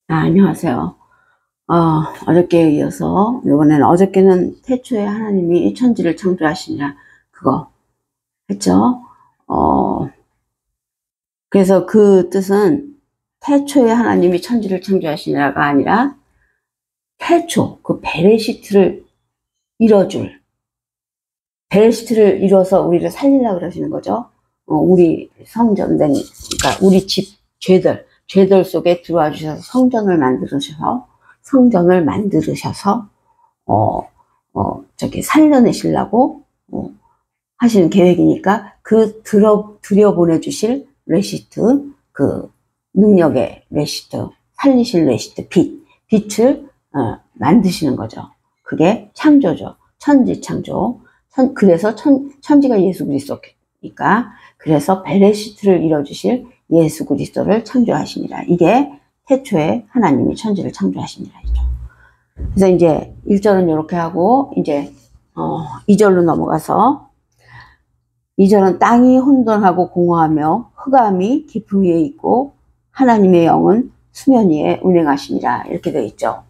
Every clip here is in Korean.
안녕하세요. 어저께에 이어서 이번에는 어저께는 태초에 하나님이 천지를 창조하시니라 그거 했죠. 어, 그래서 그 뜻은 태초에 하나님이 천지를 창조하시니라가 아니라 태초 그 베레시트를 이뤄줄 베레시트를 이뤄서 우리를 살리려고 그러시는 거죠. 우리 성전된 그러니까 우리 집 죄들 속에 들어와 주셔서 성전을 만들으셔서 저기 살려내시려고 하시는 계획이니까 들여보내 주실 레시트, 그 능력의 레시트, 살리실 레시트, 빛을 만드시는 거죠. 그게 창조죠. 천지 창조. 그래서 천지가 예수 그리스도니까 그래서 베레시트를 이뤄주실 예수 그리스도를 창조하시니라. 이게 태초에 하나님이 천지를 창조하시니라. 그래서 이제 1절은 이렇게 하고 이제 2절로 넘어가서 2절은 땅이 혼돈하고 공허하며 흑암이 깊음 위에 있고 하나님의 영은 수면 위에 운행하시니라. 이렇게 되어 있죠.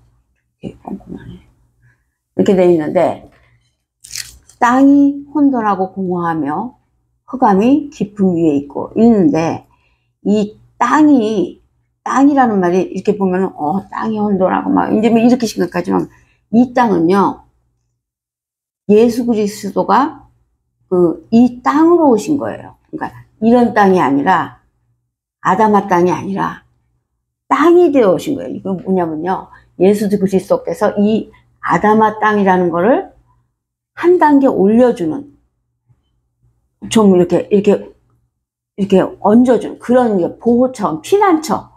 이렇게 되어 있는데 땅이 혼돈하고 공허하며 흑암이 깊음 위에 있고 있는데 이 땅이라는 말이 이렇게 보면은 땅이 혼돈하고 막 이제 뭐 이렇게 생각하지만 이 땅은요 예수 그리스도가 이 땅으로 오신 거예요. 그러니까 이런 땅이 아니라 아담아 땅이 아니라 땅이 되어 오신 거예요. 이거 뭐냐면요 예수 그리스도께서 이 아담아 땅이라는 거를 한 단계 올려주는 좀 이렇게 얹어주는 그런 보호처, 피난처.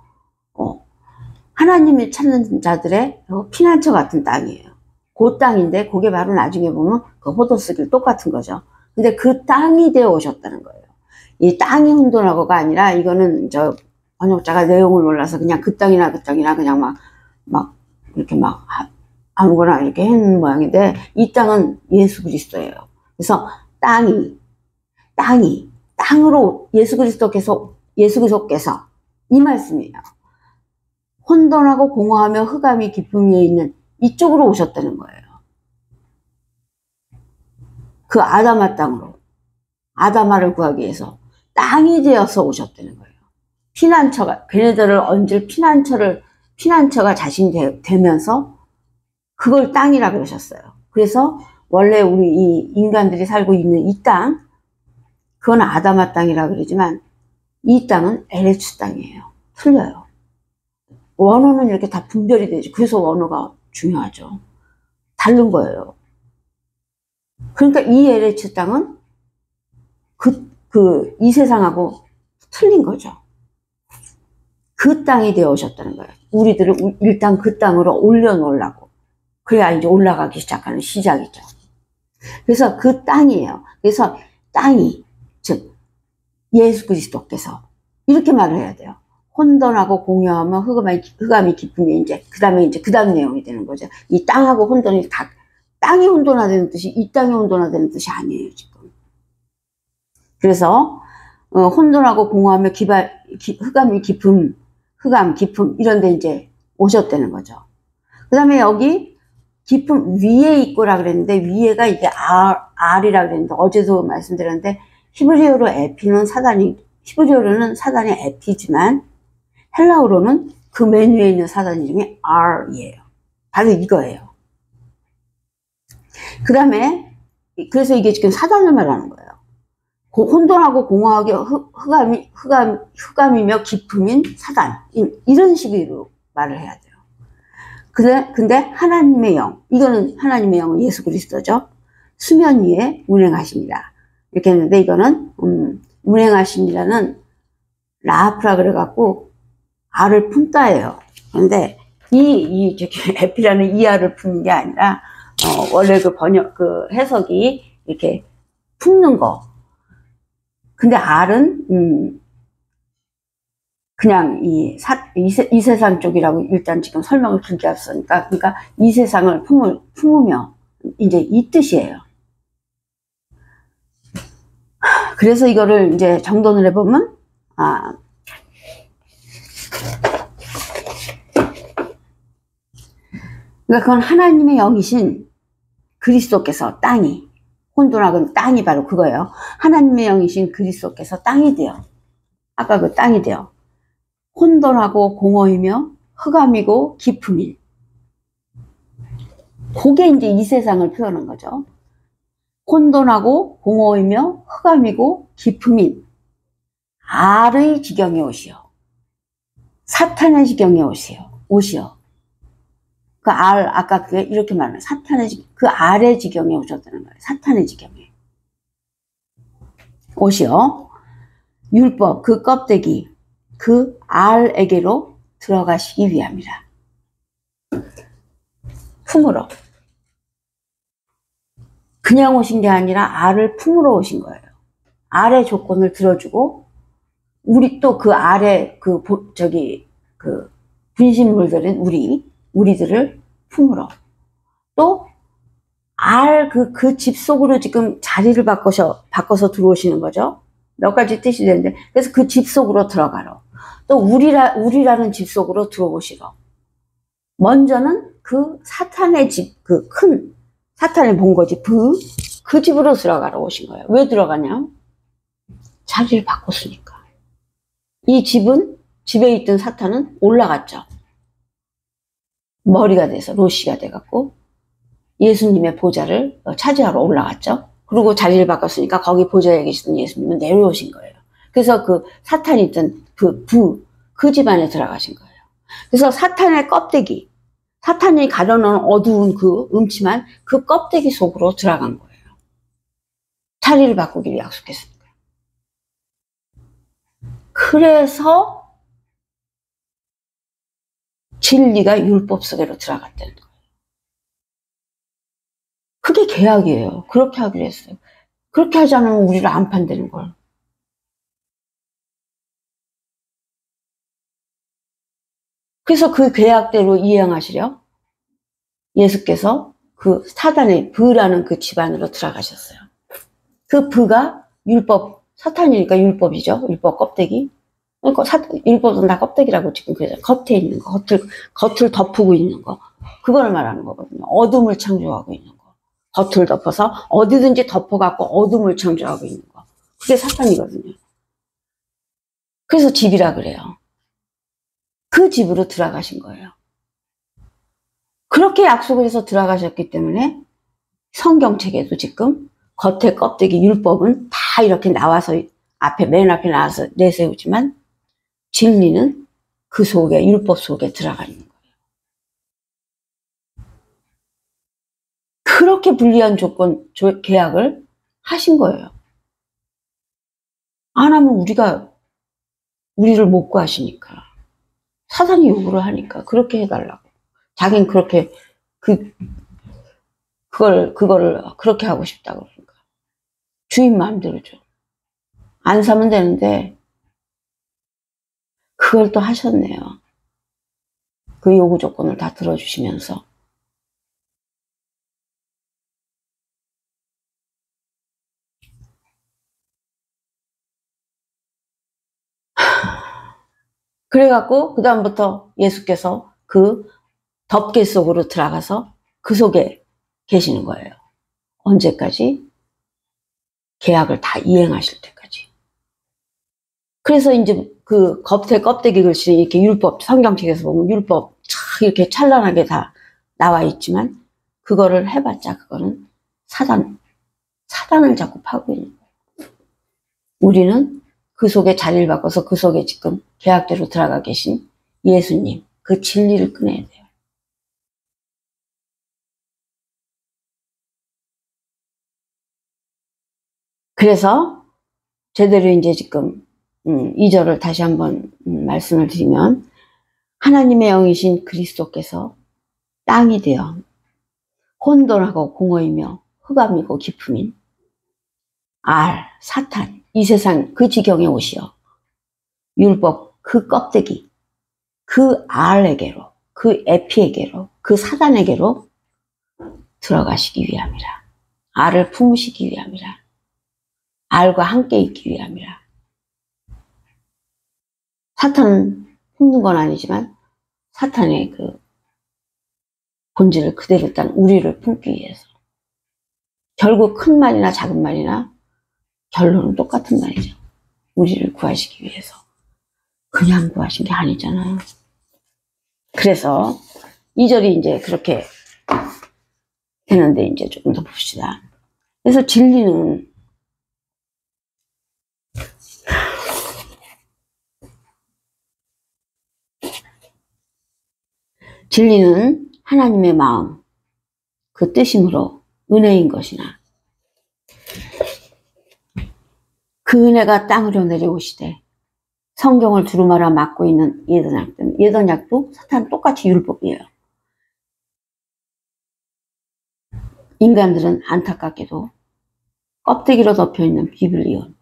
하나님이 찾는 자들의 피난처 같은 땅이에요. 그 땅인데 그게 바로 나중에 보면 그 호도스길 똑같은 거죠. 근데 그 땅이 되어 오셨다는 거예요. 이 땅이 혼돈하고가 아니라 이거는 저 번역자가 내용을 몰라서 그냥 그 땅이나 그냥 막 이렇게 막 아무거나 이렇게 했는 모양인데 이 땅은 예수 그리스도예요. 그래서 땅으로 예수 그리스도께서 이 말씀이에요. 혼돈하고 공허하며 흑암이 깊음 위에 있는 이쪽으로 오셨다는 거예요. 그 아담아 땅으로 아담아를 구하기 위해서 땅이 되어서 오셨다는 거예요. 피난처가 걔네들을 얹을 피난처가 자신이 되면서 그걸 땅이라 그러셨어요. 그래서 원래 우리 이 인간들이 살고 있는 이 땅 그건 아담아 땅이라 그러지만 이 땅은 에레츠 땅이에요. 틀려요. 원어는 이렇게 다 분별이 되죠. 그래서 원어가 중요하죠. 다른 거예요. 그러니까 이 에레츠 땅은 이 세상하고 틀린 거죠. 그 땅이 되어 오셨다는 거예요. 우리들을 일단 그 땅으로 올려놓으려고. 그래야 이제 올라가기 시작하는 시작이죠. 그래서 그 땅이에요. 그래서 땅이, 즉, 예수 그리스도께서 이렇게 말을 해야 돼요. 혼돈하고 공허하면 흑암이 깊으면 이제 그 다음 내용이 되는 거죠. 이 땅하고 혼돈이 땅이 혼돈화되는 뜻이 이 땅이 혼돈화되는 뜻이 아니에요 지금. 그래서 혼돈하고 공허하며 흑암 깊음 이런데 이제 오셨다는 거죠. 그 다음에 여기 깊음 위에 있고라 그랬는데 위에가 이게 R이라 그랬는데 어제도 말씀드렸는데 히브리어로는 사단이 에피지만 헬라어로는 그 맨 위에 있는 사단 이름이 R이에요. 바로 이거예요. 그 다음에 그래서 이게 지금 사단을 말하는 거예요. 혼돈하고 공허하게 흑암이며 깊음인 사단 이런 식으로 말을 해야 돼요. 근데 하나님의 영 이거는 하나님의 영은 예수 그리스도죠. 수면 위에 운행하십니다. 이렇게 했는데 이거는 운행하십니다는 라프라 그래갖고 알을 품다예요. 그런데 이 에피라는 이 알을 품는 게 아니라 원래 그 해석이 이렇게 품는 거. 근데 알은 그냥 이 세상 쪽이라고 일단 지금 설명을 길게 앞서니까 그러니까 이 세상을 품으며 이제 이 뜻이에요. 그래서 이거를 이제 정돈을 해보면 그러니까 그건 하나님의 영이신 그리스도께서 땅이, 혼돈하고는 땅이 바로 그거예요. 하나님의 영이신 그리스도께서 땅이 되어, 아까 그 땅이 되어 혼돈하고 공허이며 흑암이고 깊음인, 그게 이제 이 세상을 표현한 거죠. 혼돈하고 공허이며 흑암이고 깊음인 알의 지경에 오시오. 사탄의 지경에 오시오. 그 알, 아까 그게 이렇게 말하는 그 알의 지경에 오셨다는 거예요. 사탄의 지경에 오시오. 율법, 그 껍데기, 그 알에게로 들어가시기 위함이라. 품으로. 그냥 오신 게 아니라 알을 품으러 오신 거예요. 알의 조건을 들어주고, 우리 또 그 알의 그 분신물들은 우리들을 품으러. 또, 그 집 속으로 지금 자리를 바꿔서 들어오시는 거죠. 몇 가지 뜻이 되는데, 그래서 그 집 속으로 들어가러. 또, 우리라는 집 속으로 들어오시러. 먼저는 그 사탄의 집, 사탄의 본거지, 그 집으로 들어가러 오신 거예요. 왜 들어가냐? 자리를 바꿨으니까. 이 집에 있던 사탄은 올라갔죠. 머리가 돼서, 로시가 돼갖고, 예수님의 보좌를 차지하러 올라갔죠. 그리고 자리를 바꿨으니까 거기 보좌에 계시던 예수님은 내려오신 거예요. 그래서 그 사탄이 있던 그 집안에 들어가신 거예요. 그래서 사탄의 껍데기, 사탄이 가려놓은 어두운 그 음침한 그 껍데기 속으로 들어간 거예요. 자리를 바꾸기를 약속했으니까. 그래서 진리가 율법 속으로 들어갔다는 거예요. 그게 계약이에요. 그렇게 하기로 했어요. 그렇게 하지 않으면 우리를 안 판다는 걸. 그래서 그 계약대로 이행하시려 예수께서 그 사단의 부라는 그 집안으로 들어가셨어요. 그 부가 사탄이니까 율법이죠. 율법 껍데기. 그러니까 율법은 다 껍데기라고 지금 그래요. 겉에 있는 거, 겉을 덮고 있는 거. 그걸 말하는 거거든요. 어둠을 창조하고 있는 거. 겉을 덮어서 어디든지 덮어갖고 어둠을 창조하고 있는 거. 그게 사탄이거든요. 그래서 집이라 그래요. 그 집으로 들어가신 거예요. 그렇게 약속을 해서 들어가셨기 때문에 성경책에도 지금 겉에 껍데기 율법은 다 이렇게 나와서 맨 앞에 나와서 내세우지만 진리는 그 속에, 율법 속에 들어가 있는 거예요. 그렇게 불리한 계약을 하신 거예요. 안 하면 우리를 못 구하시니까. 사단이 요구를 하니까 그렇게 해달라고. 자기는 그렇게 그거를 그렇게 하고 싶다고 그러니까. 주인 마음대로죠. 안 사면 되는데 그걸 또 하셨네요. 그 요구 조건을 다 들어주시면서. 그래갖고 그 다음부터 예수께서 그 덮개 속으로 들어가서 그 속에 계시는 거예요. 언제까지? 계약을 다 이행하실 때까지. 그래서 이제 그 겉에 껍데기 글씨 이렇게 율법, 성경책에서 보면 율법 촥 이렇게 찬란하게 다 나와 있지만 그거를 해봤자 그거는 사단을 자꾸 파고 있는 거예요. 우리는 그 속에 자리를 바꿔서 그 속에 지금 계약대로 들어가 계신 예수님, 그 진리를 꺼내야 돼요. 그래서 제대로 이제 지금 2절을 다시 한번 말씀을 드리면 하나님의 영이신 그리스도께서 땅이 되어 혼돈하고 공허이며 흑암이고 깊음인 사탄, 이 세상 그 지경에 오시어 율법 그 껍데기, 그 알에게로, 그 에피에게로, 그 사단에게로 들어가시기 위함이라. 알을 품으시기 위함이라. 알과 함께 있기 위함이라. 사탄은 품는 건 아니지만 사탄의 그 본질을 그대로 딴 우리를 품기 위해서. 결국 큰 말이나 작은 말이나 결론은 똑같은 말이죠. 우리를 구하시기 위해서. 그냥 구하신 게 아니잖아요. 그래서 2절이 이제 그렇게 되는데 이제 조금 더 봅시다. 그래서 진리는 하나님의 마음, 그 뜻이므로 은혜인 것이나 그 은혜가 땅으로 내려오시되 성경을 두루마라 막고 있는 예언약도 사탄 똑같이 율법이에요. 인간들은 안타깝게도 껍데기로 덮여있는 비블리온,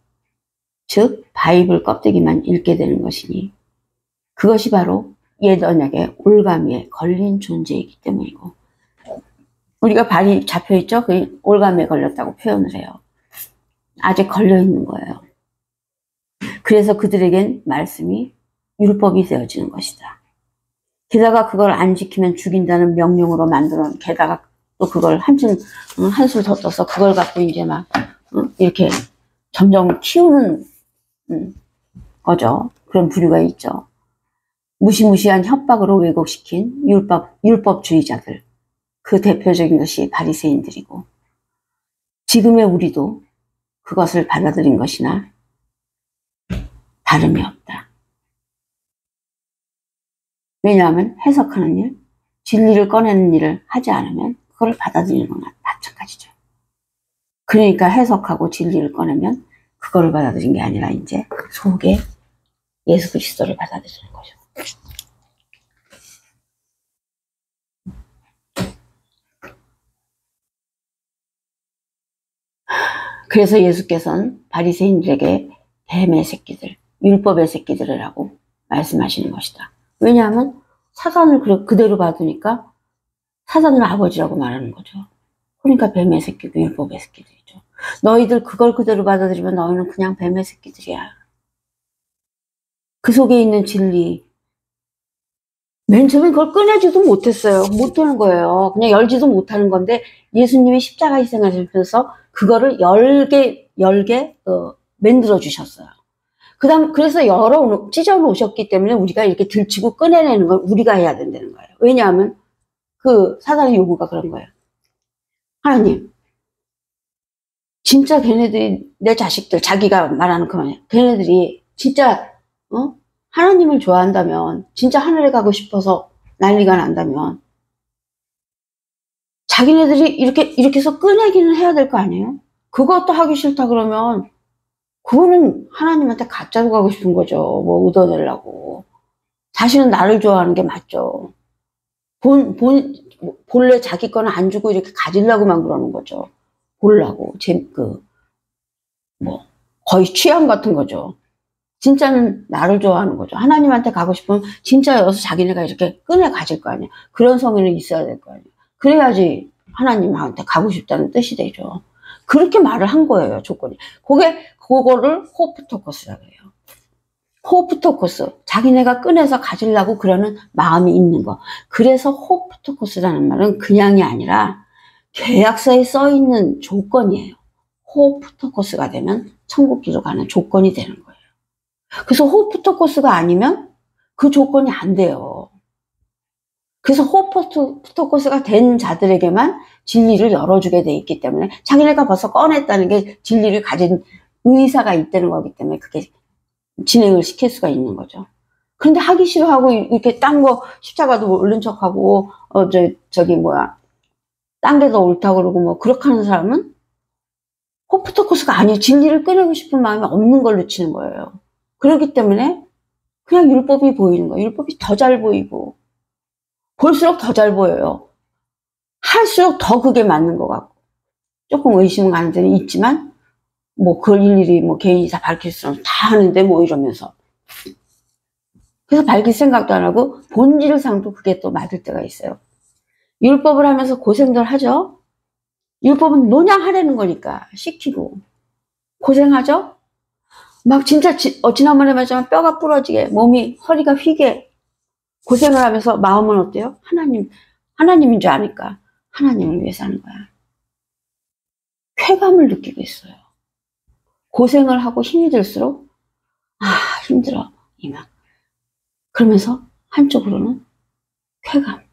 즉 바이블 껍데기만 읽게 되는 것이니 그것이 바로 옛 언약의 올가미에 걸린 존재이기 때문이고, 우리가 발이 잡혀있죠? 그 올가미에 걸렸다고 표현을 해요. 아직 걸려있는 거예요. 그래서 그들에겐 말씀이 율법이 되어지는 것이다. 게다가 그걸 안 지키면 죽인다는 명령으로 만들어, 게다가 또 그걸 한술 더 떠서 그걸 갖고 이제 막 이렇게 점점 키우는 거죠. 그런 부류가 있죠. 무시무시한 협박으로 왜곡시킨 율법주의자들, 그 대표적인 것이 바리새인들이고, 지금의 우리도 그것을 받아들인 것이나 다름이 없다. 왜냐하면 해석하는 일, 진리를 꺼내는 일을 하지 않으면 그걸 받아들이는 거나 마찬가지죠. 그러니까 해석하고 진리를 꺼내면 그거를 받아들인 게 아니라 이제 속에 예수 그리스도를 받아들이는 거죠. 그래서 예수께서는 바리새인들에게 뱀의 새끼들, 율법의 새끼들이라고 말씀하시는 것이다. 왜냐하면 사단을 그대로 받으니까 사단을 아버지라고 말하는 거죠. 그러니까 뱀의 새끼고 율법의 새끼들이죠. 너희들 그걸 그대로 받아들이면 너희는 그냥 뱀의 새끼들이야. 그 속에 있는 진리, 맨 처음에 그걸 꺼내지도 못했어요. 못하는 거예요. 그냥 열지도 못하는 건데 예수님이 십자가 희생하시면서 그거를 열게 만들어 주셨어요. 그래서 찢어 놓으셨기 때문에 우리가 이렇게 들치고 꺼내내는 걸 우리가 해야 된다는 거예요. 왜냐하면 그 사단의 요구가 그런 거예요. 하나님, 진짜 걔네들이 내 자식들, 자기가 말하는 그 말이야. 걔네들이 진짜 하나님을 좋아한다면, 진짜 하늘에 가고 싶어서 난리가 난다면 자기네들이 이렇게 해서 꺼내기는 해야 될 거 아니에요? 그것도 하기 싫다 그러면 그거는 하나님한테 가짜로 가고 싶은 거죠. 뭐 얻어내려고. 자신은 나를 좋아하는 게 맞죠. 본래 자기 거는 안 주고 이렇게 가지려고만 그러는 거죠. 보려고. 거의 취향 같은 거죠. 진짜는 나를 좋아하는 거죠. 하나님한테 가고 싶으면 진짜여서 자기네가 이렇게 꺼내 가질 거 아니에요. 그런 성의는 있어야 될 거 아니에요. 그래야지 하나님한테 가고 싶다는 뜻이 되죠. 그렇게 말을 한 거예요, 조건이. 그거를 호프토커스라고 해요. 호프토커스. 자기네가 꺼내서 가지려고 그러는 마음이 있는 거. 그래서 호프토커스라는 말은 그냥이 아니라 계약서에 써 있는 조건이에요. 호프토커스가 되면 천국길로 가는 조건이 되는 거예요. 그래서 호프토커스가 아니면 그 조건이 안 돼요. 그래서 호프토커스가 된 자들에게만 진리를 열어주게 돼 있기 때문에 자기네가 벌써 꺼냈다는 게 진리를 가진 의사가 있다는 거기 때문에 그게 진행을 시킬 수가 있는 거죠. 그런데 하기 싫어하고 이렇게 딴 거 십자가도 모른 척하고 딴 게 더 옳다고 그러고 뭐 그렇게 하는 사람은 호프토커스가 아니에요. 진리를 꺼내고 싶은 마음이 없는 걸로 치는 거예요. 그렇기 때문에 그냥 율법이 보이는 거예요. 율법이 더 잘 보이고 볼수록 더 잘 보여요. 할수록 더 그게 맞는 것 같고 조금 의심은 가는 데는 있지만 뭐 그걸 일일이 뭐 개인이 다 밝힐 수는 다 하는데 뭐 이러면서 그래서 밝힐 생각도 안 하고 본질상도 그게 또 맞을 때가 있어요. 율법을 하면서 고생들 하죠. 율법은 논양하려는 거니까 시키고 고생하죠. 막 진짜 지난번에 말했지만 뼈가 부러지게 몸이 허리가 휘게 고생을 하면서 마음은 어때요? 하나님인 줄 아니까 하나님을 위해서 하는 거야. 쾌감을 느끼고 있어요. 고생을 하고 힘이 들수록 힘들어 이만. 그러면서 한쪽으로는 쾌감.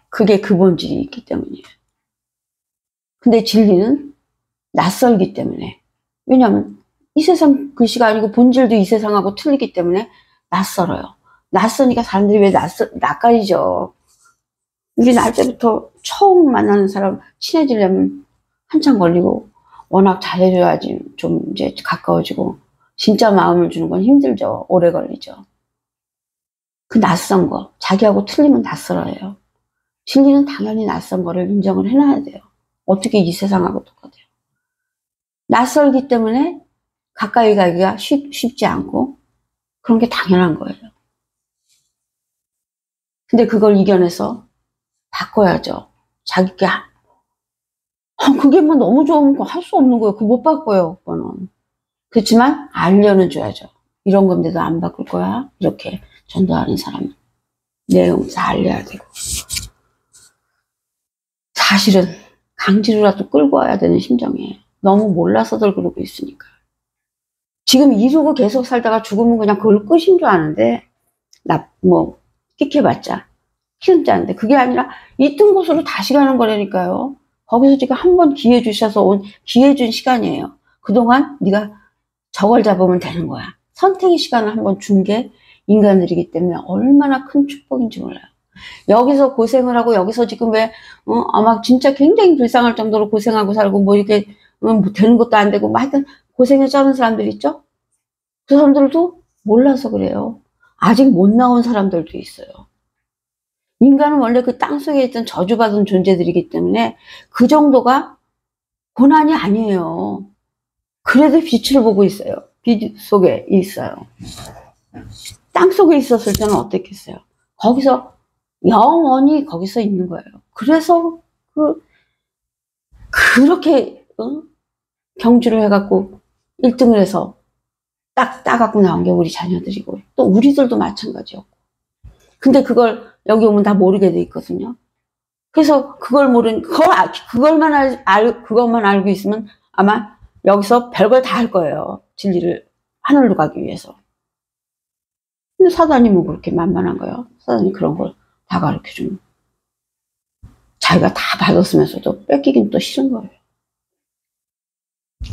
그게 그 본질이 있기 때문이에요. 근데 진리는 낯설기 때문에, 왜냐하면 이 세상 글씨가 아니고 본질도 이 세상하고 틀리기 때문에 낯설어요. 낯서니까 사람들이 왜 낯가리죠. 우리 날 때부터 처음 만나는 사람 친해지려면 한참 걸리고, 워낙 잘해줘야지 좀 이제 가까워지고, 진짜 마음을 주는 건 힘들죠. 오래 걸리죠. 그 낯선 거, 자기하고 틀리면 낯설어요. 진리는 당연히 낯선 거를 인정을 해놔야 돼요. 어떻게 이 세상하고 똑같아요. 낯설기 때문에 가까이 가기가 쉽지 않고, 그런 게 당연한 거예요. 근데 그걸 이겨내서 바꿔야죠. 자기가 그게 뭐 너무 좋은 거 할 수 없는 거예요. 그거 못 바꿔요, 그거는. 그렇지만 알려는 줘야죠. 이런 건데도 안 바꿀 거야. 이렇게 전도하는 사람은 내용 다 알려야 되고. 사실은 강제로라도 끌고 와야 되는 심정이에요. 너무 몰라서들 그러고 있으니까. 지금 이러고 계속 살다가 죽으면 그냥 그걸 끝인 줄 아는데, 끽해봤자 키운 자인데, 그게 아니라 있던 곳으로 다시 가는 거라니까요. 거기서 지금 한 번 기회 주셔서 기회 준 시간이에요. 그동안 네가 저걸 잡으면 되는 거야. 선택의 시간을 한 번 준 게 인간들이기 때문에 얼마나 큰 축복인지 몰라요. 여기서 고생을 하고, 여기서 지금 아마 진짜 굉장히 불쌍할 정도로 고생하고 살고, 이렇게 뭐 되는 것도 안 되고, 하여튼 고생에 짜는 사람들 있죠? 그 사람들도 몰라서 그래요. 아직 못 나온 사람들도 있어요. 인간은 원래 그 땅속에 있던 저주받은 존재들이기 때문에 그 정도가 고난이 아니에요. 그래도 빛을 보고 있어요. 빛 속에 있어요. 땅속에 있었을 때는 어땠겠어요? 거기서 영원히 거기서 있는 거예요. 그래서 그렇게 경주를 해갖고 1등을 해서 따갖고 나온 게 우리 자녀들이고, 또 우리들도 마찬가지였고. 근데 그걸 여기 오면 다 모르게 돼 있거든요. 그래서 그걸 그것만 알고 있으면 아마 여기서 별걸 다 할 거예요. 진리를 하늘로 가기 위해서. 근데 사단이 뭐 그렇게 만만한 거예요. 사단이 그런 걸 다 가르쳐주면 자기가 다 받았으면서도 뺏기긴 또 싫은 거예요.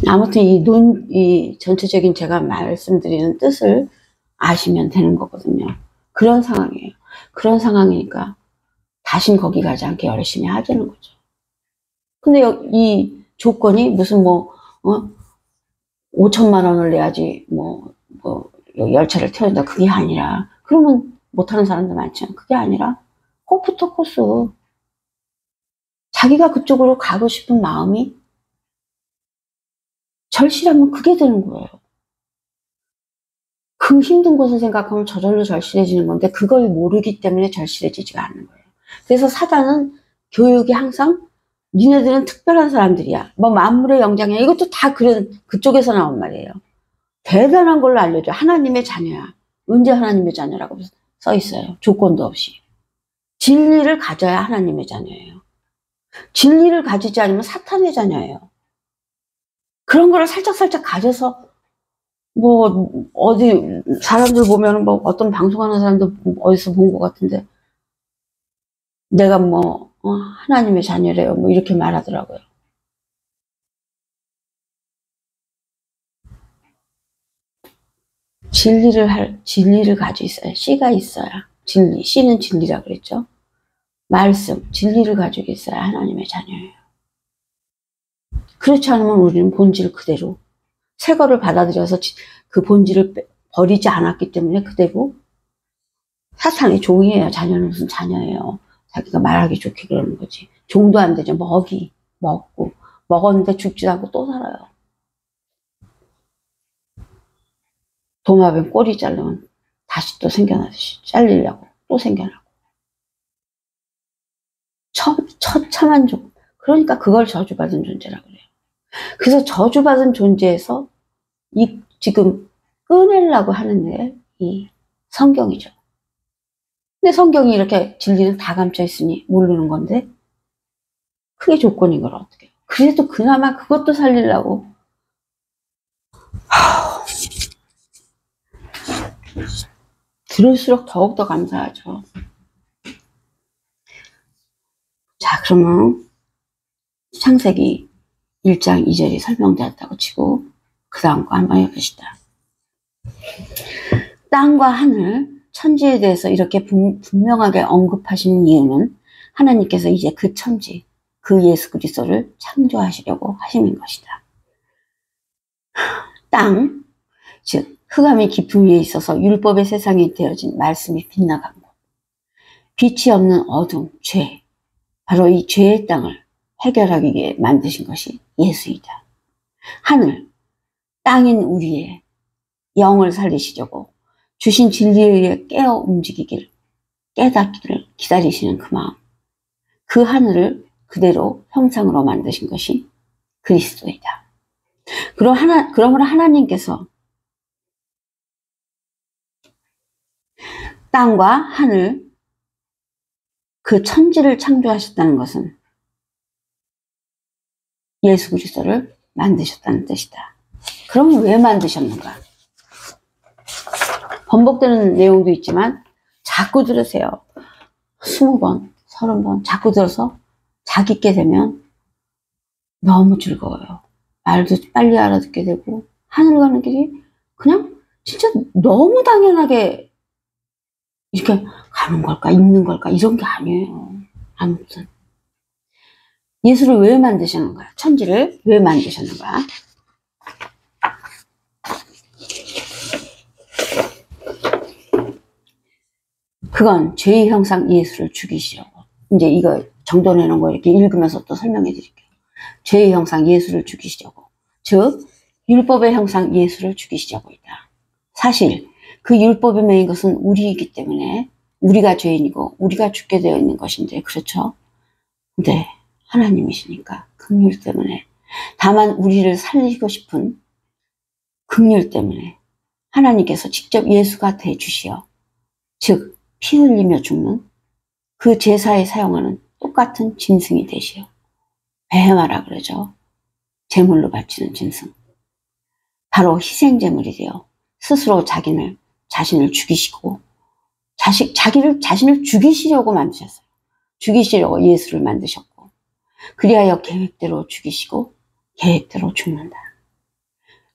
아무튼 이 전체적인 제가 말씀드리는 뜻을 아시면 되는 거거든요. 그런 상황이에요. 그런 상황이니까 다신 거기 가지 않게 열심히 하자는 거죠. 근데 이 조건이 무슨 5천만 원을 내야지 열차를 태운다, 그게 아니라, 그러면 못하는 사람도 많지만 그게 아니라 코스 자기가 그쪽으로 가고 싶은 마음이 절실하면 그게 되는 거예요. 그 힘든 곳을 생각하면 저절로 절실해지는 건데, 그걸 모르기 때문에 절실해지지가 않는 거예요. 그래서 사단은 교육이 항상 니네들은 특별한 사람들이야, 만물의 영장이야, 이것도 다 그쪽에서 나온 말이에요. 대단한 걸로 알려줘. 하나님의 자녀야. 언제 하나님의 자녀라고 써 있어요. 조건도 없이. 진리를 가져야 하나님의 자녀예요. 진리를 가지지 않으면 사탄의 자녀예요. 그런 거를 살짝 가져서 어디 사람들 보면 어떤 방송하는 사람도 어디서 본 것 같은데, 내가 하나님의 자녀래요, 이렇게 말하더라고요. 진리를 가지고 있어야, 씨가 있어야 진리, 씨는 진리라 그랬죠. 말씀, 진리를 가지고 있어야 하나님의 자녀예요. 그렇지 않으면 우리는 본질 그대로 새 거를 받아들여서 그 본질을 버리지 않았기 때문에 그대로 사탄의 종이에요. 자녀는 무슨 자녀예요. 자기가 말하기 좋게 그러는 거지. 종도 안 되죠. 먹었는데 죽지도 않고 또 살아요. 도마뱀 꼬리 자르면 다시 또 생겨나듯이 잘리려고 또 생겨나고. 처참한 종. 그러니까 그걸 저주받은 존재라고 그래요. 그래서 저주받은 존재에서 지금 꺼내려고 하는데 이 성경이죠. 근데 성경이 이렇게 진리는 다 감춰 있으니 모르는 건데 그게 조건인 걸 어떻게 해요? 그래도 그나마 그것도 살리려고. 들을수록 더욱더 감사하죠. 자, 그러면 창세기 1장 2절이 설명되었다고 치고 그 다음 거 한번 해봅시다. 땅과 하늘, 천지에 대해서 이렇게 분명하게 언급하시는 이유는 하나님께서 이제 그 천지, 그 예수 그리스도를 창조하시려고 하시는 것이다. 땅, 즉 흑암이 깊은 위에 있어서 율법의 세상에 되어진 말씀이 빗나간 곳, 빛이 없는 어둠, 죄, 바로 이 죄의 땅을 해결하기 위해 만드신 것이 예수이다. 하늘, 땅인 우리의 영을 살리시려고 주신 진리에 의해 깨어 움직이길, 깨닫기를 기다리시는 그 마음, 그 하늘을 그대로 형상으로 만드신 것이 그리스도이다. 그러므로 하나님께서 땅과 하늘, 그 천지를 창조하셨다는 것은 예수 그리스도를 만드셨다는 뜻이다. 그럼 왜 만드셨는가? 번복되는 내용도 있지만 자꾸 들으세요. 20번, 30번 자꾸 들어서 자기 있게 되면 너무 즐거워요. 말도 빨리 알아듣게 되고 하늘 가는 길이 그냥 진짜 너무 당연하게 이렇게 가는 걸까 있는 걸까 이런 게 아니에요. 아무튼 예수를 왜 만드셨는가? 천지를 왜 만드셨는가? 그건 죄의 형상 예수를 죽이시려고. 이제 이거 정돈해 놓은 거 이렇게 읽으면서 또 설명해 드릴게요. 죄의 형상 예수를 죽이시려고. 즉 율법의 형상 예수를 죽이시려고 있다. 사실 그 율법에 매인 것은 우리이기 때문에 우리가 죄인이고 우리가 죽게 되어 있는 것인데 그렇죠? 근데 하나님이시니까 긍휼 때문에 다만 우리를 살리고 싶은 긍휼 때문에 하나님께서 직접 예수가 되주시어 즉 피 흘리며 죽는 그 제사에 사용하는 똑같은 짐승이 되시어 베헤마라 그러죠. 제물로 바치는 짐승. 바로 희생제물이 되어 스스로 자신을 죽이시고 자신을 죽이시려고 만드셨어요. 죽이시려고 예수를 만드셨고 그리하여 계획대로 죽이시고 계획대로 죽는다.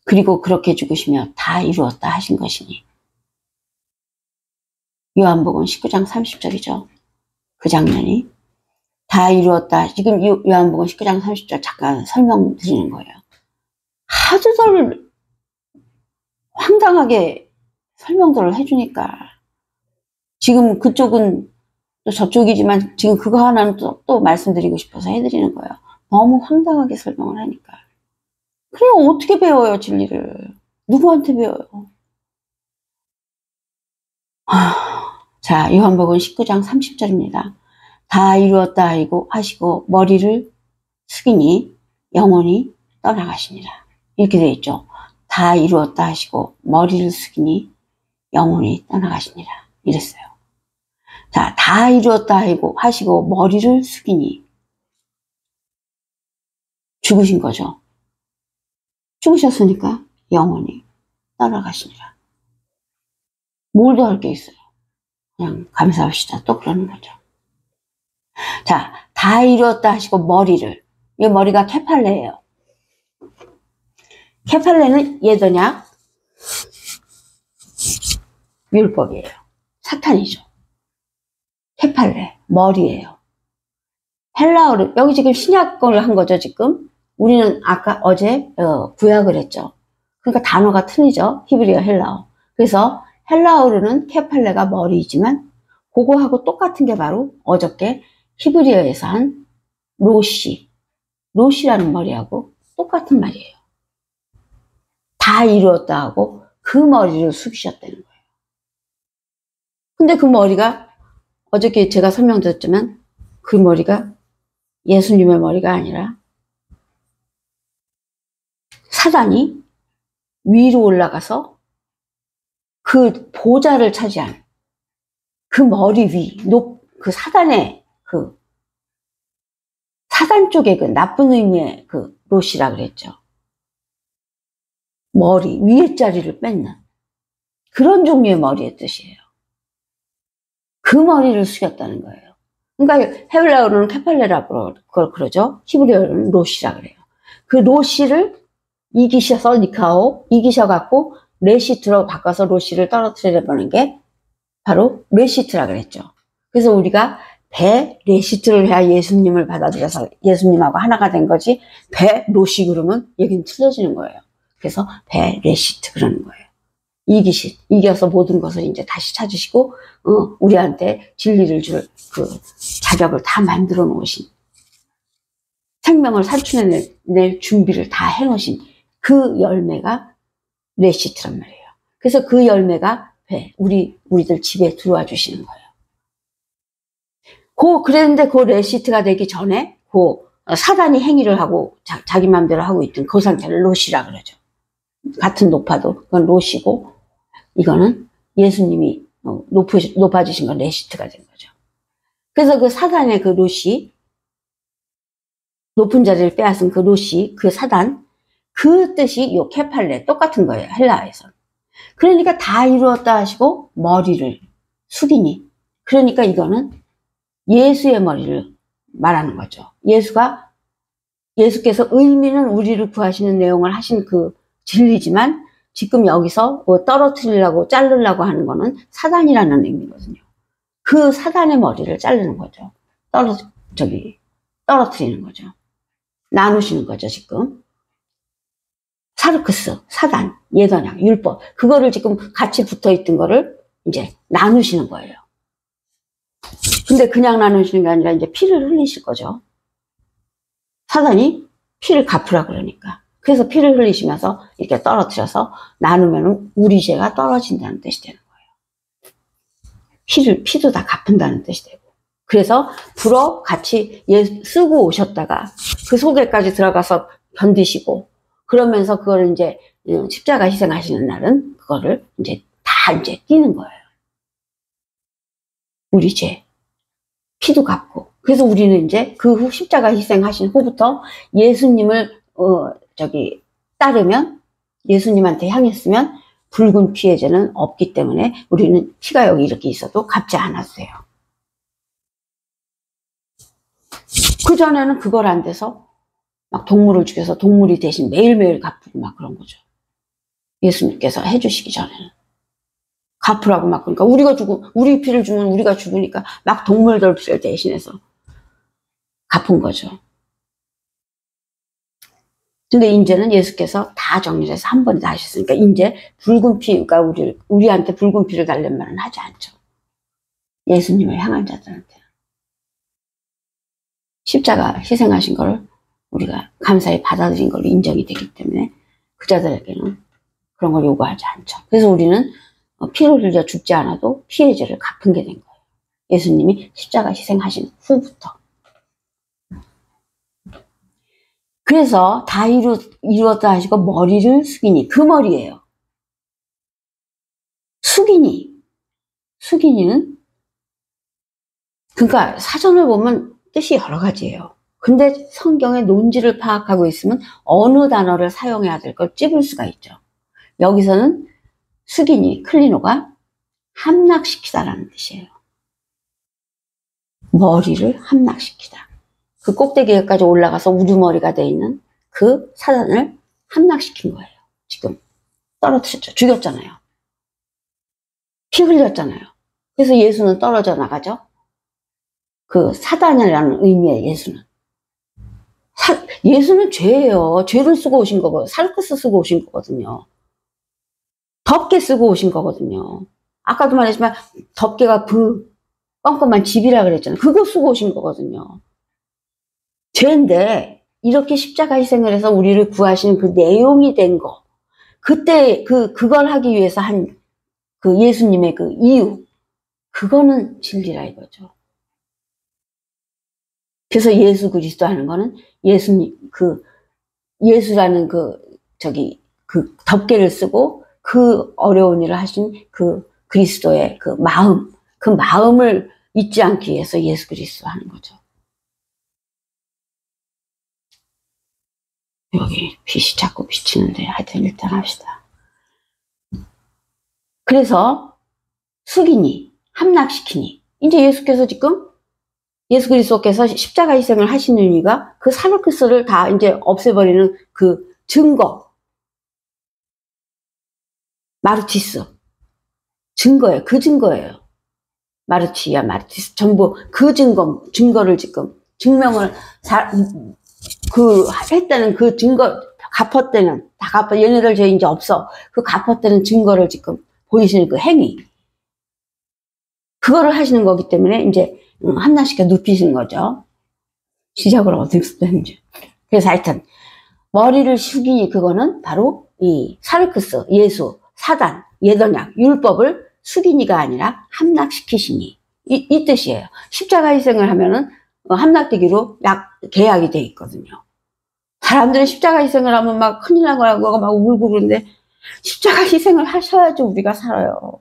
그리고 그렇게 죽으시며 다 이루었다 하신 것이니 요한복음 19장 30절이죠. 그 장면이 다 이루었다. 지금 요한복음 19장 30절 잠깐 설명드리는 거예요. 하두들 황당하게 설명들을 해주니까 지금 그쪽은 또 저쪽이지만 지금 그거 하나는 또 말씀드리고 싶어서 해드리는 거예요. 너무 황당하게 설명을 하니까. 그래 어떻게 배워요 진리를. 누구한테 배워요. 자 요한복음 19장 30절입니다. 다 이루었다 하시고 머리를 숙이니 영원히 떠나가시니라. 이렇게 되어 있죠. 다 이루었다 하시고 머리를 숙이니 영원히 떠나가시니라. 이랬어요. 자, 다 이루었다 하시고 머리를 숙이니 죽으신 거죠. 죽으셨으니까 영원히 떠나가시니라. 뭘 더 할 게 있어요. 그냥 감사합시다. 또 그러는 거죠. 자, 다 이루었다 하시고 머리를. 이 머리가 케팔레예요. 케팔레는 예더냐? 율법이에요. 사탄이죠. 케팔레, 머리예요. 헬라어를, 여기 지금 신약어를 한 거죠, 지금. 우리는 어제 구약을 했죠. 그러니까 단어가 틀리죠. 히브리어, 헬라어. 그래서 헬라어로는 케팔레가 머리이지만 그거하고 똑같은 게 바로 어저께 히브리어에서 한 로시라는 머리하고 똑같은 말이에요. 다 이루었다 하고 그 머리를 숙이셨다는 거예요. 근데 그 머리가 어저께 제가 설명드렸지만 그 머리가 예수님의 머리가 아니라 사단이 위로 올라가서 그 보좌를 차지한 그 머리 위, 그 사단의 그 사단 쪽에 그 나쁜 의미의 그 롯이라 그랬죠. 머리 위에 자리를 뺏는 그런 종류의 머리의 뜻이에요. 그 머리를 숙였다는 거예요. 그러니까 헤블라어로는 케팔레라고 그걸 그러죠. 히브리어로는 롯이라 그래요. 그 롯이를 이기셔서 니카오 이기셔갖고 레시트로 바꿔서 롯이를 떨어뜨려 보는 게 바로 레시트라 그랬죠. 그래서 우리가 배 레시트를 해야 예수님을 받아들여서 예수님하고 하나가 된 거지, 배 롯이 그러면 얘기는 틀려지는 거예요. 그래서 배 레시트 그러는 거예요. 이겨서 모든 것을 이제 다시 찾으시고, 우리한테 진리를 줄 그 자격을 다 만들어 놓으신, 생명을 산출해낼 준비를 다 해놓으신 그 열매가 레시트란 말이에요. 그래서 그 열매가 우리들 집에 들어와 주시는 거예요. 그랬는데 그 레시트가 되기 전에 사단이 행위를 하고 자기 마음대로 하고 있던 그 상태를 롯이라 그러죠. 같은 높아도 그건 롯이고, 이거는 예수님이 높아지신 건 레시트가 된 거죠. 그래서 그 사단의 그 롯이, 높은 자리를 빼앗은 그 롯이, 그 사단, 그 뜻이 요 케팔레 똑같은 거예요. 헬라에서. 그러니까 다 이루었다 하시고 머리를 숙이니, 그러니까 이거는 예수의 머리를 말하는 거죠. 예수께서 의미는 우리를 구하시는 내용을 하신 그 진리지만, 지금 여기서 떨어뜨리려고 자르려고 하는 거는 사단이라는 의미거든요. 그 사단의 머리를 자르는 거죠. 떨어뜨리는 거죠. 나누시는 거죠, 지금. 사르크스, 사단, 예언약, 율법, 그거를 지금 같이 붙어 있던 거를 이제 나누시는 거예요. 근데 그냥 나누시는 게 아니라 이제 피를 흘리실 거죠. 사단이 피를 갚으라 그러니까. 그래서 피를 흘리시면서 이렇게 떨어뜨려서 나누면 우리 죄가 떨어진다는 뜻이 되는 거예요. 피도 다 갚은다는 뜻이 되고. 그래서 불어 같이 쓰고 오셨다가 그 속에까지 들어가서 견디시고, 그러면서 그걸 이제 십자가 희생하시는 날은 그거를 이제 다 이제 띄는 거예요. 우리 죄. 피도 갚고. 그래서 우리는 이제 그 후 십자가 희생하신 후부터 예수님을 따르면, 예수님한테 향했으면 붉은 피의 죄는 없기 때문에 우리는 피가 여기 이렇게 있어도 갚지 않아도 돼요. 그전에는 그걸 안 돼서 막 동물을 죽여서 동물이 대신 매일매일 갚고 막 그런 거죠. 예수님께서 해주시기 전에는. 갚으라고 막, 그러니까 우리 피를 주면 우리가 죽으니까 막 동물들 피를 대신해서 갚은 거죠. 근데 이제는 예수께서 다 정리해서 한 번에 다 하셨으니까 이제 붉은 피가 우리한테 붉은 피를 달란 말은 하지 않죠. 예수님을 향한 자들한테. 십자가 희생하신 걸 우리가 감사히 받아들인 걸로 인정이 되기 때문에 그 자들에게는 그런 걸 요구하지 않죠. 그래서 우리는 피를 흘려 죽지 않아도 피의 죄를 갚은 게 된 거예요. 예수님이 십자가 희생하신 후부터. 그래서 다 이루었다 하시고 머리를 숙이니, 그 머리예요. 숙이니는 그러니까 사전을 보면 뜻이 여러 가지예요. 근데 성경의 논지를 파악하고 있으면 어느 단어를 사용해야 될 걸 찝을 수가 있죠. 여기서는 숙이니, 클리노가 함락시키다라는 뜻이에요. 머리를 함락시키다. 그 꼭대기까지 올라가서 우두머리가 돼 있는 그 사단을 함락시킨 거예요. 지금 떨어뜨렸죠. 죽였잖아요. 피 흘렸잖아요. 그래서 예수는 떨어져 나가죠. 그 사단이라는 의미의 예수는. 예수는 죄예요. 죄를 쓰고 오신 거고, 살크스 쓰고 오신 거거든요. 덮개 쓰고 오신 거거든요. 아까도 말했지만 덮개가 그 껌껌한 집이라 그랬잖아요. 그거 쓰고 오신 거거든요. 죄인데 이렇게 십자가 희생을 해서 우리를 구하시는 그 내용이 된 거, 그때 그걸 하기 위해서 한 그 예수님의 그 이유, 그거는 진리라 이거죠. 그래서 예수 그리스도 하는 거는 예수님, 예수라는 그 덮개를 쓰고 그 어려운 일을 하신 그 그리스도의 그 마음을 잊지 않기 위해서 예수 그리스도 하는 거죠. 여기 빛이 자꾸 비치는데 하여튼 일단 합시다. 그래서 숙이니 함락시키니 이제 예수께서 지금 예수 그리스도께서 십자가 희생을 하시는 이유가 그 사르크스를 다 이제 없애버리는 그 증거 마르티스 증거예요. 그 증거예요. 마르티야 마르티스 전부 그 증거를 지금 증명을 했다는 그 증거 갚았다는 다 갚아 얘네들 죄 이제 없어 그 갚았다는 증거를 지금 보이시는 그 행위 그거를 하시는 거기 때문에 이제 함락시켜 눕히시는 거죠. 시작을 어떻게 했는지. 그래서 하여튼 머리를 숙이니 그거는 바로 이 사르크스 예수 사단 예언약 율법을 숙이니가 아니라 함락시키시니 이 뜻이에요. 십자가 희생을 하면은 함락되기로 계약이 돼 있거든요. 사람들은 십자가 희생을 하면 막 큰일 난 거라고 막 울고 그러는데 십자가 희생을 하셔야지 우리가 살아요.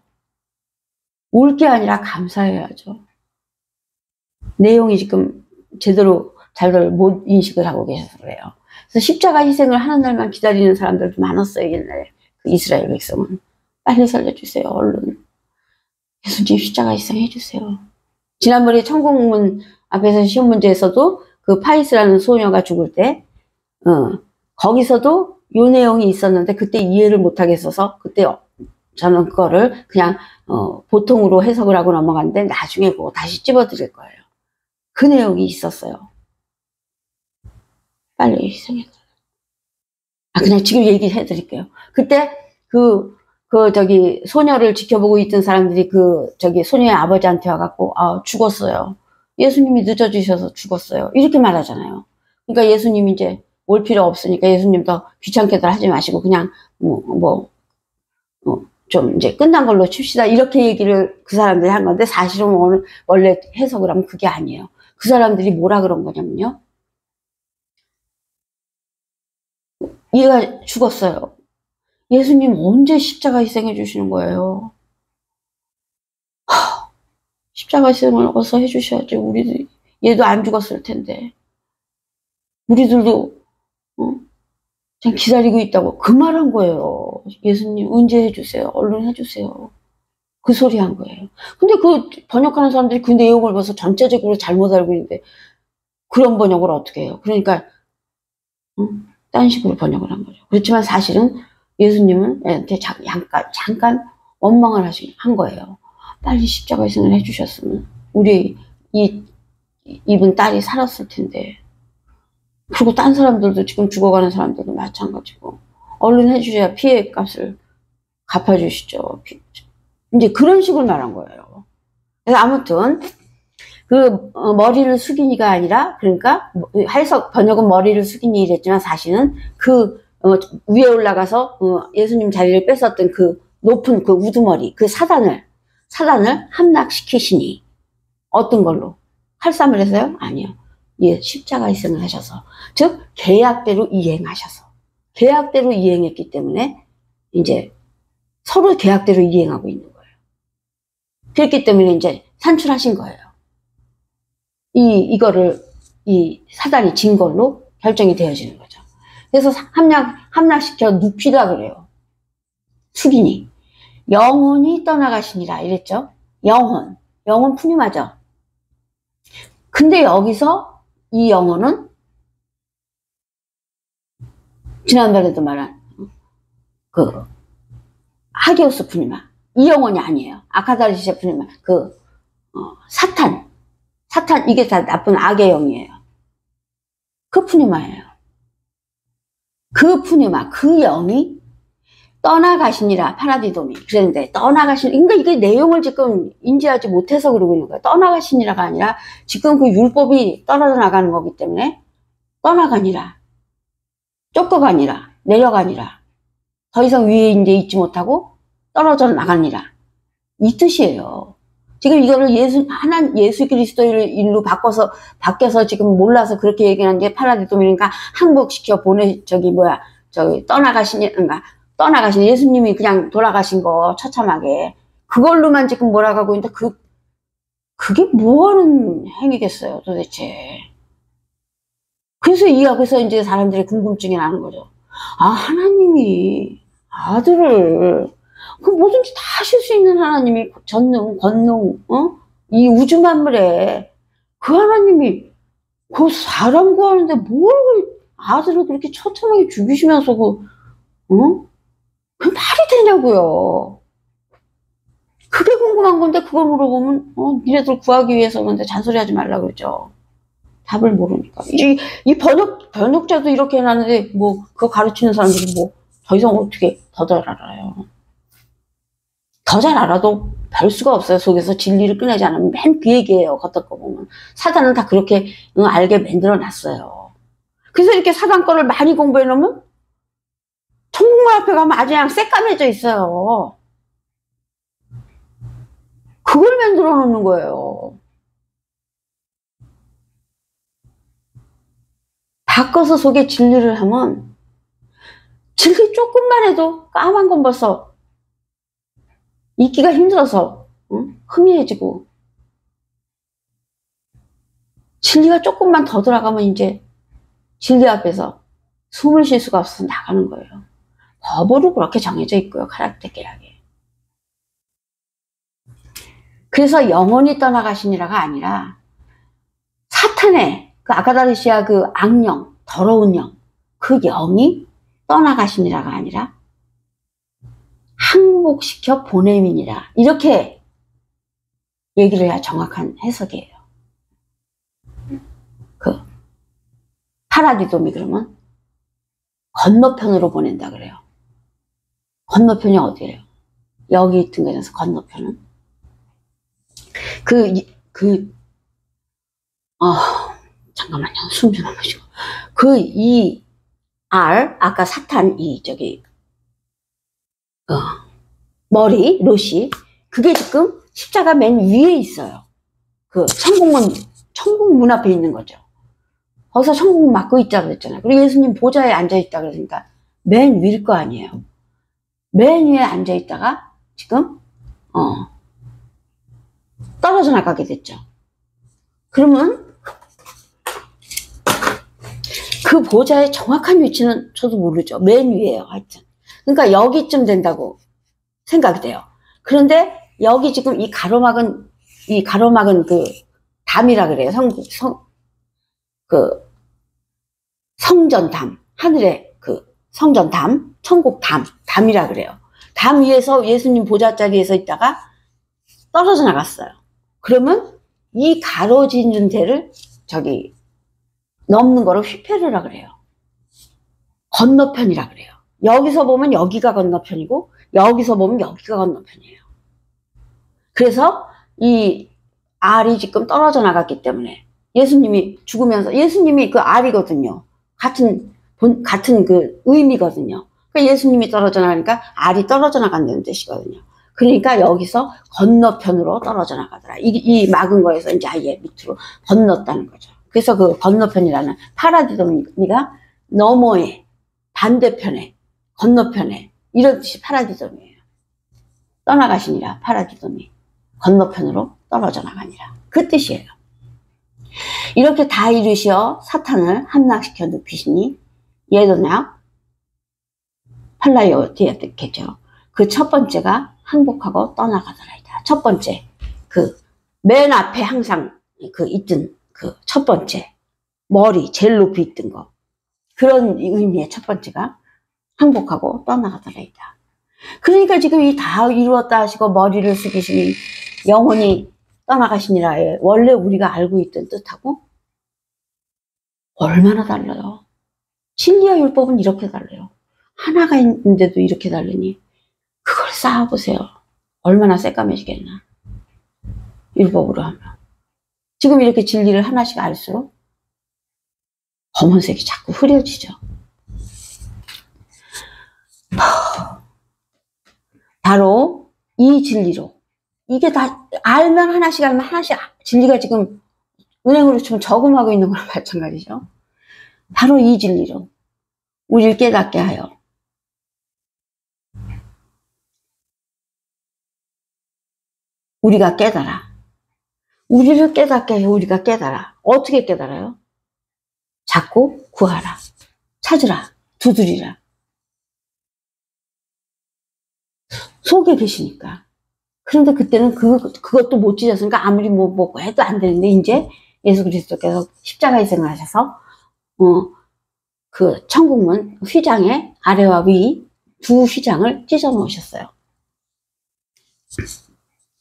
울 게 아니라 감사해야죠. 내용이 지금 제대로 잘들 못 인식을 하고 계셔서 그래요. 그래서 십자가 희생을 하는 날만 기다리는 사람들도 많았어요. 옛날에 그 이스라엘 백성은. 빨리 살려주세요. 얼른. 예수님 십자가 희생해 주세요. 지난번에 천국문 앞에서 시험 문제에서도 그 파이스라는 소녀가 죽을 때 거기서도 요 내용이 있었는데 그때 이해를 못하겠어서 그때 저는 그거를 그냥 보통으로 해석을 하고 넘어갔는데 나중에 그거 다시 집어드릴 거예요. 그 내용이 있었어요. 빨리 희생해서. 그냥 지금 얘기해 드릴게요. 그때 저기 소녀를 지켜보고 있던 사람들이 저기 소녀의 아버지한테 와갖고 죽었어요. 예수님이 늦어지셔서 죽었어요. 이렇게 말하잖아요. 그러니까 예수님이 이제 올 필요 없으니까 예수님도 귀찮게들 하지 마시고 그냥 좀 이제 끝난 걸로 칩시다. 이렇게 얘기를 그 사람들이 한 건데 사실은 원래 해석을 하면 그게 아니에요. 그 사람들이 뭐라 그런 거냐면요. 얘가 죽었어요. 예수님 언제 십자가 희생해 주시는 거예요? 십자가 희생을 어서 해주셔야지. 얘도 안 죽었을 텐데. 우리들도 그냥 기다리고 있다고 그 말 한 거예요. 예수님 언제 해주세요. 얼른 해주세요. 그 소리 한 거예요. 근데 그 번역하는 사람들이 그 내용을 봐서 전체적으로 잘못 알고 있는데 그런 번역을 어떻게 해요. 그러니까 딴 식으로 번역을 한 거죠. 그렇지만 사실은 예수님은 애한테 잠깐 원망을 한 거예요. 빨리 십자가 희생을 해주셨으면 우리 이분 딸이 살았을 텐데. 그리고 딴 사람들도 지금 죽어가는 사람들도 마찬가지고 얼른 해주셔야 피해 값을 갚아주시죠. 이제 그런 식으로 말한 거예요. 그래서 아무튼 머리를 숙이니가 아니라 그러니까 번역은 머리를 숙이니 이랬지만 사실은 위에 올라가서 예수님 자리를 뺏었던 그 높은 그 우두머리 그 사단을 함락시키시니 어떤 걸로? 칼싸움을 해서요? 아니요. 십자가 희생을 하셔서 즉 계약대로 이행하셔서 계약대로 이행했기 때문에 이제 서로 계약대로 이행하고 있는 거예요. 그렇기 때문에 이제 산출하신 거예요. 이거를 사단이 진 걸로 결정이 되어지는 거죠. 그래서 함락시켜 눕히다 그래요. 숙이니 영혼이 떠나가시니라 이랬죠. 영혼 푸념하죠. 근데 여기서 이 영혼은 지난번에도 말한 하기오스 푸니마 이 영혼이 아니에요. 아카다리시세 푸니마 사탄 이게 다 나쁜 악의 영이에요. 그 푸니마예요. 그 푸니마 그 영이 떠나가시니라 파라디도미 그랬는데 그러니까 이게 내용을 지금 인지하지 못해서 그러고 있는 거예요. 떠나가시니라가 아니라 지금 그 율법이 떨어져 나가는 거기 때문에 떠나가니라 쫓겨가니라 내려가니라 더 이상 위에 이제 있지 못하고 떨어져 나가니라 이 뜻이에요. 지금 이거를 예수 그리스도를 일로 바뀌어서 지금 몰라서 그렇게 얘기하는 게 파라디도미니까 항복시켜 떠나가시니라 떠나가신 예수님이 그냥 돌아가신 거 처참하게 그걸로만 지금 몰아가고 있는데 그게 뭐하는 행위겠어요 도대체. 그래서 그래서 이제 사람들의 궁금증이 나는 거죠. 아, 하나님이 아들을 그 뭐든지 다 하실 수 있는 하나님이 전능 권능 이 우주 만물에 그 하나님이 그 사람 구하는데 뭘 아들을 그렇게 처참하게 죽이시면서 그 말이 되냐고요. 그게 궁금한 건데 그걸 물어보면 니네들 구하기 위해서 그런데 잔소리하지 말라고 그러죠. 답을 모르니까. 이 번역자도 이렇게 해놨는데 뭐 그거 가르치는 사람들이 뭐 더 이상 어떻게 더 잘 알아요. 더 잘 알아도 별 수가 없어요. 속에서 진리를 꺼내지 않으면 맨 그 얘기예요. 겉을 거 보면 사단은 다 그렇게 알게 만들어 놨어요. 그래서 이렇게 사단 거를 많이 공부해 놓으면 천국문 앞에 가면 아주 그냥 새까매져 있어요. 그걸 만들어 놓는 거예요. 바꿔서 속에 진리를 하면 진리 조금만 해도 까만 건 벌써 잊기가 힘들어서 희미해지고 진리가 조금만 더 들어가면 이제 진리 앞에서 숨을 쉴 수가 없어서 나가는 거예요. 법으로 그렇게 정해져 있고요. 카락테키하게. 그래서 영원히 떠나가시니라가 아니라 사탄의 그 아가다르시아 그 악령, 더러운 영, 그 영이 떠나가시니라가 아니라 항복시켜 보냄이니라. 이렇게 얘기를 해야 정확한 해석이에요. 그 파라디돔이 그러면 건너편으로 보낸다 그래요. 건너편이 어디예요? 여기 있던 거에서 건너편은 잠깐만요. 숨 좀 한번 쉬고. 아까 사탄, 머리, 롯이, 그게 지금 십자가 맨 위에 있어요. 그 천국 문 앞에 있는 거죠. 거기서 천국 막고 있다고 그랬잖아요. 그리고 예수님 보좌에 앉아있다 그러니까 맨 위일 거 아니에요. 맨 위에 앉아있다가 지금, 떨어져 나가게 됐죠. 그러면 그 보좌의 정확한 위치는 저도 모르죠. 맨 위에요, 하여튼. 그러니까 여기쯤 된다고 생각이 돼요. 그런데 여기 지금 이 가로막은 그 담이라 그래요. 성전담, 하늘의 그 성전담, 담이라 그래요. 담 위에서 예수님 보좌 자리에서 있다가 떨어져 나갔어요. 그러면 이 가로지는 데를 넘는 거를 휘페르라 그래요. 건너편이라 그래요. 여기서 보면 여기가 건너편이고 여기서 보면 여기가 건너편이에요. 그래서 이 알이 지금 떨어져 나갔기 때문에 예수님이 죽으면서 예수님이 그 알이거든요. 같은 그 의미거든요. 그러니까 예수님이 떨어져 나가니까 알이 떨어져 나간다는 뜻이거든요. 그러니까 여기서 건너편으로 떨어져 나가더라. 이 막은 거에서 이제 아예 밑으로 건넜다는 거죠. 그래서 그 건너편이라는 파라디돔이가 너머에, 반대편에, 건너편에 이런 뜻이 파라디돔이에요. 떠나가시니라 파라디돔이 건너편으로 떨어져 나가니라 그 뜻이에요. 이렇게 다 이루시어 사탄을 함락시켜 눕히시니 예도나 팔라요디아겠죠. 그 첫 번째가 항복하고 떠나가더라이다. 첫 번째 그 맨 앞에 항상 있던 그 첫 번째 머리 제일 높이 있던 거 그런 의미의 첫 번째가 항복하고 떠나가더라이다. 그러니까 지금 이 다 이루었다 하시고 머리를 숙이시니 영원히 떠나가시니라에 원래 우리가 알고 있던 뜻하고 얼마나 달라요. 진리와 율법은 이렇게 달라요. 하나가 있는데도 이렇게 다르니 그걸 쌓아보세요. 얼마나 새까매지겠나. 율법으로 하면. 지금 이렇게 진리를 하나씩 알수록 검은색이 자꾸 흐려지죠. 바로 이 진리로 이게 다 알면 하나씩 알면 하나씩 진리가 지금 은행으로 좀 저금하고 있는 거랑 마찬가지죠. 바로 이 진리로 우리를 깨닫게 하여 우리가 깨달아. 우리를 깨닫게 해. 우리가 깨달아. 어떻게 깨달아요? 자꾸 구하라. 찾으라. 두드리라. 속에 계시니까. 그런데 그때는 그것도 못 찢었으니까 아무리 뭐 해도 안 되는데, 이제 예수 그리스도께서 십자가에 생하셔서, 그 천국문 휘장의 아래와 위 두 휘장을 찢어 놓으셨어요.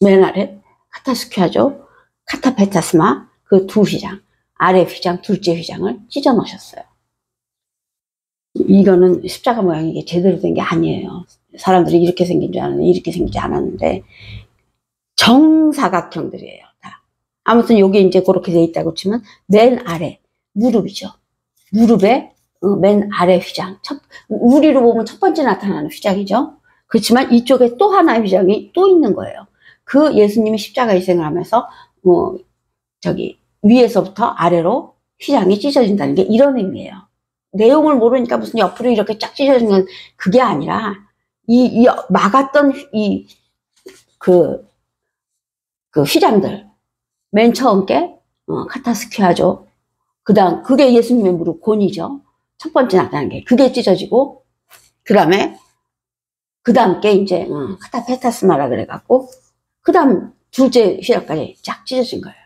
맨 아래 카타스퀴아죠. 카타페타스마 그 두 휘장, 아래 휘장, 둘째 휘장을 찢어 놓으셨어요. 이거는 십자가 모양이 이게 제대로 된 게 아니에요. 사람들이 이렇게 생긴 줄 아는데 이렇게 생기지 않았는데 정사각형들이에요. 다. 아무튼 요게 이제 그렇게 돼 있다고 치면 맨 아래 무릎이죠. 무릎에 맨 아래 휘장. 우리로 보면 첫 번째 나타나는 휘장이죠. 그렇지만 이쪽에 또 하나의 휘장이 또 있는 거예요. 그 예수님이 십자가 희생을 하면서 위에서부터 아래로 휘장이 찢어진다는 게 이런 의미예요. 내용을 모르니까 무슨 옆으로 이렇게 쫙 찢어지는 그게 아니라 이 막았던 그 휘장들 맨 처음 게 카타스퀴아죠. 그다음 그게 예수님의 무릎 곤이죠. 첫 번째 나타난 게 그게 찢어지고 그 다음 게 이제 카타페타스마라 그래갖고 그 다음 둘째 휘장까지 쫙 찢어진 거예요.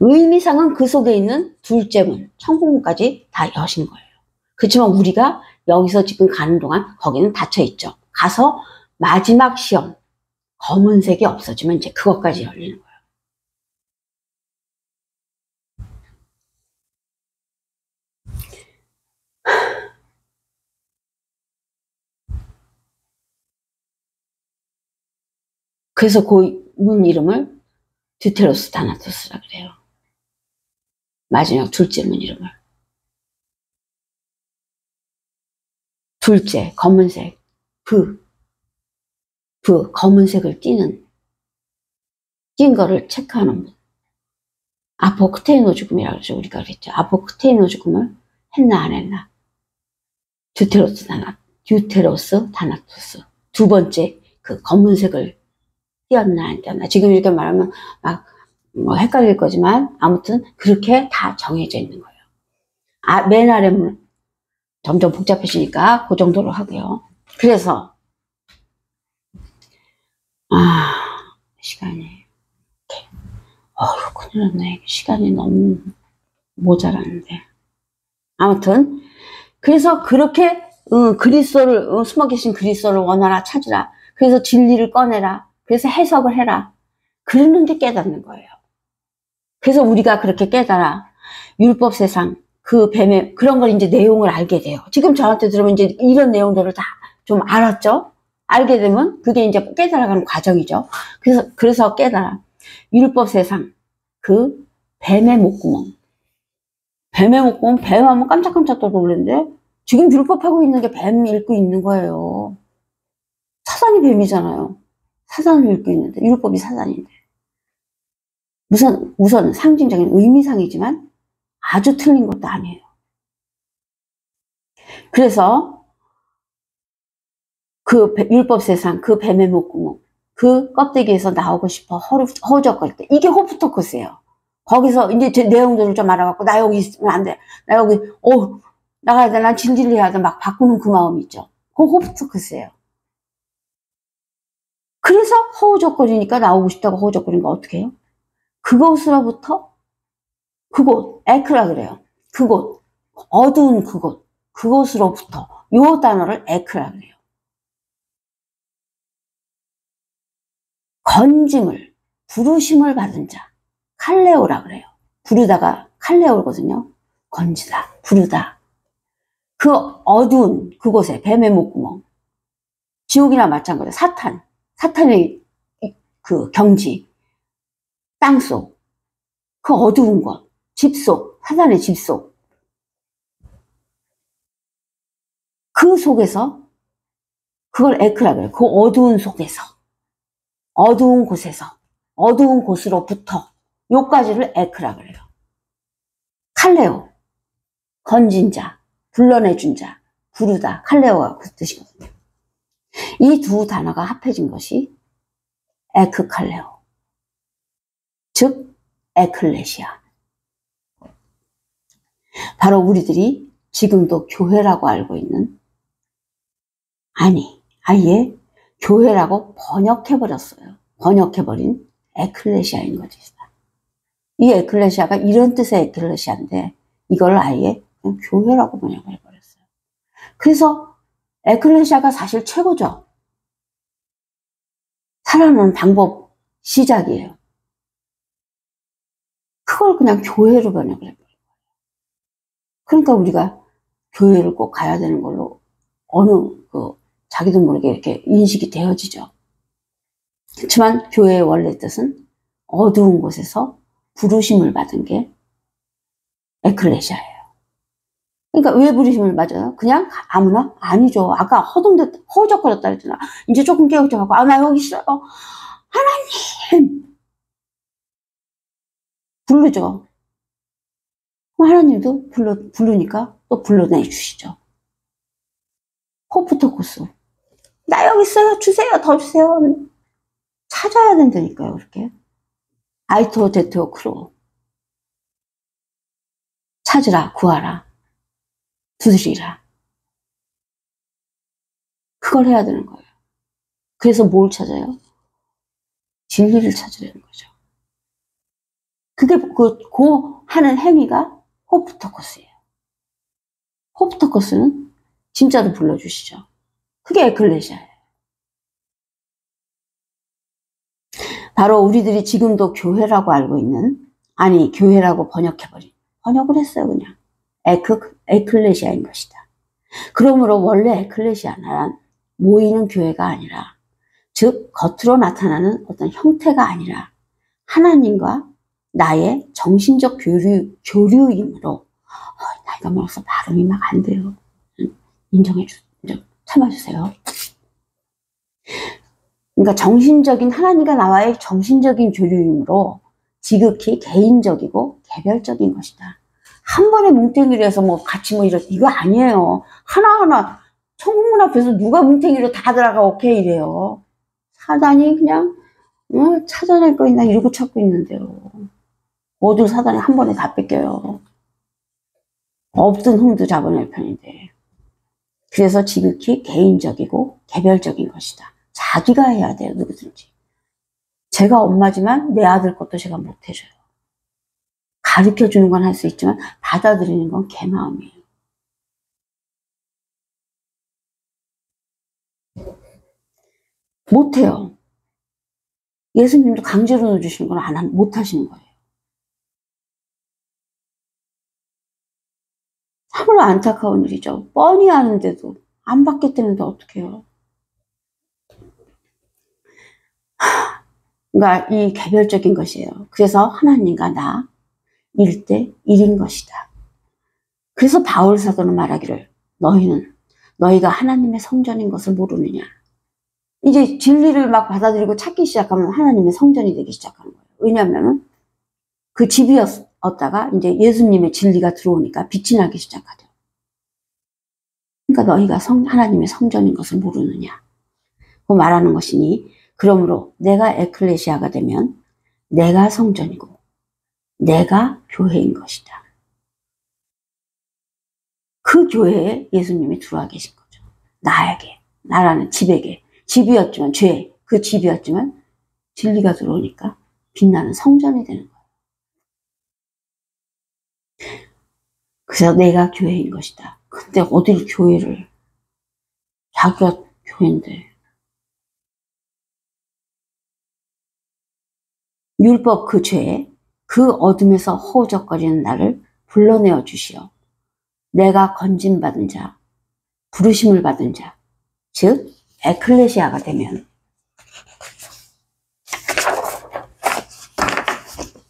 의미상은 그 속에 있는 둘째 문, 천국문까지 다 여신 거예요. 그렇지만 우리가 여기서 지금 가는 동안 거기는 닫혀 있죠. 가서 마지막 시험, 검은색이 없어지면 이제 그것까지 열리는 거예요. 그래서 그 문 이름을 듀테로스 다나토스라 그래요. 마지막 둘째 문 이름을. 둘째, 검은색, 검은색을 띈 거를 체크하는 문. 아포크테이노 죽음이라고 그러죠. 우리가 그랬죠. 아포크테이노 죽음을 했나 안 했나. 듀테로스 다나토스. 두 번째 그 검은색을 띄었나 안 띄었나. 지금 이렇게 말하면 막 헷갈릴 거지만 아무튼 그렇게 다 정해져 있는 거예요. 맨 아래 문 점점 복잡해지니까 그 정도로 하고요. 그래서 시간이 큰일 났네. 시간이 너무 모자라는데. 아무튼 그래서 그렇게 그리스도를 숨어 계신 그리스도를 원하라 찾으라. 그래서 진리를 꺼내라. 그래서 해석을 해라. 그러는 게 깨닫는 거예요. 그래서 우리가 그렇게 깨달아 율법 세상 그 뱀의 그런 걸 이제 내용을 알게 돼요. 지금 저한테 들으면 이제 이런 내용들을 다 좀 알았죠. 알게 되면 그게 이제 깨달아가는 과정이죠. 그래서 깨달아 율법 세상 그 뱀의 목구멍. 뱀 하면 깜짝깜짝 놀랐는데 지금 율법하고 있는 게 뱀 읽고 있는 거예요. 사단이 뱀이잖아요. 사단을 읽고 있는데 율법이 사단인데. 우선 상징적인 의미상이지만 아주 틀린 것도 아니에요. 그래서 그 율법 세상 그 뱀의 목구멍 그 껍데기에서 나오고 싶어 허우적거릴 때 이게 호프토크스예요. 거기서 이제 제 내용들을 좀 알아갖고 나 여기 있으면 안 돼. 나 여기 나가야 돼. 난 진질해야 돼. 막 바꾸는 그 마음 있죠. 그거 호프토크스예요. 그래서 허우적거리니까 나오고 싶다고 허우적거리니까 어떻게 해요? 그곳으로부터 그곳 에크라 그래요. 그곳 어두운 그곳으로부터 요 단어를 에크라 그래요. 건짐을 부르심을 받은 자 칼레오라 그래요. 부르다가 칼레오거든요. 건지다 부르다. 그 어두운 그곳에 뱀의 목구멍 지옥이나 마찬가지로 사탄의 그 경지 땅속 그 어두운 곳 집속 사탄의 집속 그 속에서 그걸 에크라 그래요. 그 어두운 속에서 어두운 곳에서 어두운 곳으로부터 요까지를 에크라 그래요. 칼레오 건진 자 불러내준 자 부르다 칼레오가 그 뜻이거든요. 이 두 단어가 합해진 것이 에크칼레오, 즉 에클레시아. 바로 우리들이 지금도 교회라고 알고 있는, 아니 아예 교회라고 번역해버렸어요. 번역해버린 에클레시아인 거죠. 이 에클레시아가 이런 뜻의 에클레시아인데 이걸 아예 그냥 교회라고 번역을 해버렸어요. 그래서 에클레시아가 사실 최고죠. 살아가는 방법 시작이에요. 그걸 그냥 교회로 번역을 해버려요. 그러니까 우리가 교회를 꼭 가야 되는 걸로 자기도 모르게 이렇게 인식이 되어지죠. 그렇지만 교회의 원래 뜻은 어두운 곳에서 부르심을 받은 게 에클레시아예요. 그러니까 왜 부르심을 받아요? 그냥 아무나? 아니죠. 아까 허우적거렸다 했잖아. 이제 조금 깨우쳐갖고, 나 여기 있어요. 하나님! 부르죠. 하나님도 부르니까 또 불러내주시죠. 호프토코스. 나 여기 있어요. 주세요. 더 주세요. 찾아야 된다니까요. 그렇게. 아이토 데토 크로. 찾으라. 구하라. 두드리라. 그걸 해야 되는 거예요. 그래서 뭘 찾아요? 진리를 찾으려는 거죠. 그게 하는 행위가 호프토코스예요. 호프토코스는 진짜로 불러주시죠. 그게 에클레시아예요. 바로 우리들이 지금도 교회라고 알고 있는, 아니 교회라고 번역을 했어요. 그냥 에클레시아인 것이다. 그러므로 원래 에클레시아는 모이는 교회가 아니라, 즉 겉으로 나타나는 어떤 형태가 아니라 하나님과 나의 정신적 교류이므로, 나이가 먹어서 발음이 막 안 돼요. 참아주세요. 그러니까 정신적인, 하나님과 나와의 정신적인 교류이므로 지극히 개인적이고 개별적인 것이다. 한 번에 뭉탱이로 해서 같이 이거 아니에요. 하나하나 천국문 앞에서 누가 뭉탱이로 다 들어가 오케이 이래요. 사단이 그냥 찾아낼 거 있나 이러고 찾고 있는데요. 어딜 사단이 한 번에 다 뺏겨요. 없던 흠도 잡아낼 편인데. 그래서 지극히 개인적이고 개별적인 것이다. 자기가 해야 돼요. 누구든지. 제가 엄마지만 내 아들 것도 제가 못해줘요. 가르쳐주는 건 할 수 있지만 받아들이는 건 걔 마음이에요. 못해요. 예수님도 강제로 넣어주시는 건 못하시는 거예요. 참으로 안타까운 일이죠. 뻔히 아는데도 안 받겠다는데 어떡해요. 그러니까 이 개별적인 것이에요. 그래서 하나님과 나 1대1인 것이다. 그래서 바울 사도는 말하기를, 너희가 하나님의 성전인 것을 모르느냐. 이제 진리를 막 받아들이고 찾기 시작하면 하나님의 성전이 되기 시작하는 거예요. 왜냐하면 그 집이었다가 이제 예수님의 진리가 들어오니까 빛이 나기 시작하죠. 그러니까 너희가 하나님의 성전인 것을 모르느냐. 그 말하는 것이니, 그러므로 내가 에클레시아가 되면 내가 성전이고 내가 교회인 것이다. 그 교회에 예수님이 들어와 계신 거죠. 나라는 집에게. 집이었지만 그 집이었지만 진리가 들어오니까 빛나는 성전이 되는 거예요. 그래서 내가 교회인 것이다. 근데 어딜 교회를, 자기가 교회인데. 율법 그 죄에 그 어둠에서 허우적거리는 나를 불러내어 주시어 내가 건진받은 자, 부르심을 받은 자, 즉 에클레시아가 되면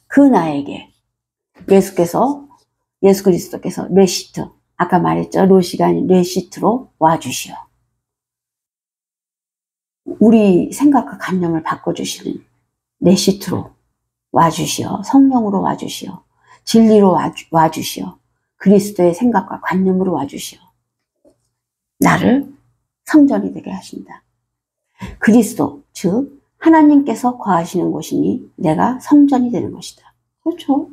그 나에게 예수 그리스도께서 레시트, 아까 말했죠. 로시가 아닌 레시트로 와주시어 우리 생각과 관념을 바꿔주시는 레시트로 와주시어, 성령으로 와주시어, 진리로 와주시어, 그리스도의 생각과 관념으로 와주시어 나를 성전이 되게 하신다. 그리스도, 즉 하나님께서 거하시는 곳이니 내가 성전이 되는 것이다. 그렇죠.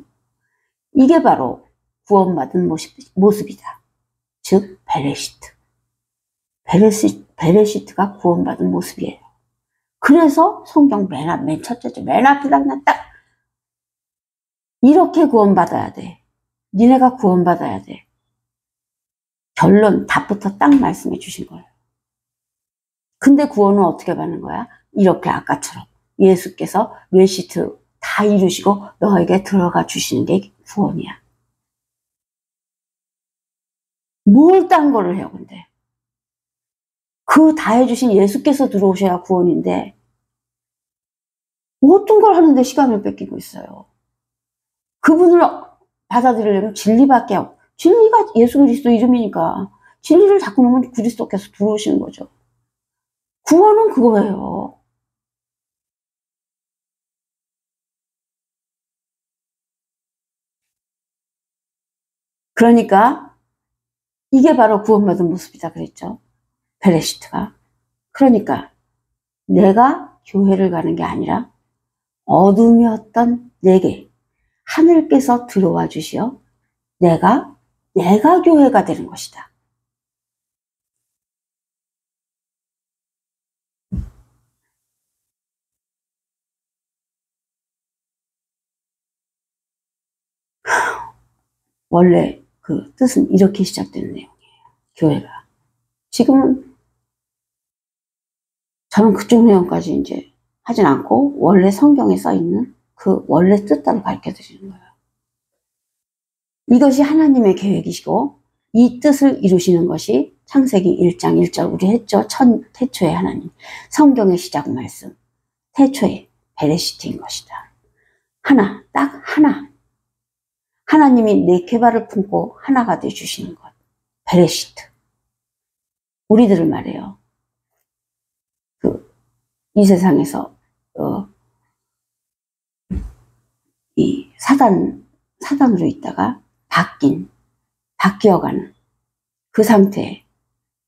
이게 바로 구원받은 모습이다. 즉 베레시트. 베레시트가 구원받은 모습이에요. 그래서 성경 맨 첫째죠. 맨 앞에 딱 이렇게 구원받아야 돼. 니네가 구원받아야 돼. 결론 답부터 딱 말씀해 주신 거예요. 근데 구원은 어떻게 받는 거야? 이렇게 아까처럼 예수께서 레시트 다 이루시고 너에게 들어가 주시는 게 구원이야. 뭘 딴 거를 해요, 근데. 그 다 해주신 예수께서 들어오셔야 구원인데 어떤 걸 하는데 시간을 뺏기고 있어요. 그분을 받아들이려면 진리밖에 없고, 진리가 예수 그리스도 이름이니까 진리를 자꾸 놓으면 그리스도께서 들어오시는 거죠. 구원은 그거예요. 그러니까 이게 바로 구원받은 모습이다 그랬죠. 베레시트가. 그러니까 내가 교회를 가는 게 아니라 어둠이었던 내게 하늘께서 들어와 주시어 내가 교회가 되는 것이다. 원래 그 뜻은 이렇게 시작되는 내용이에요. 교회가. 지금은 저는 그쪽 내용까지 이제 하진 않고 원래 성경에 써 있는 그 원래 뜻대로 가르쳐 드리는 거예요. 이것이 하나님의 계획이시고 이 뜻을 이루시는 것이 창세기 1장 1절 우리 했죠. 태초에 하나님. 성경의 시작 말씀. 태초에 베레시트인 것이다. 하나, 딱 하나. 하나님이 네 개발을 품고 하나가 되어주시는 것. 베레시트. 우리들을 말해요. 이 세상에서 이 사단으로 있다가 바뀌어가는 그 상태에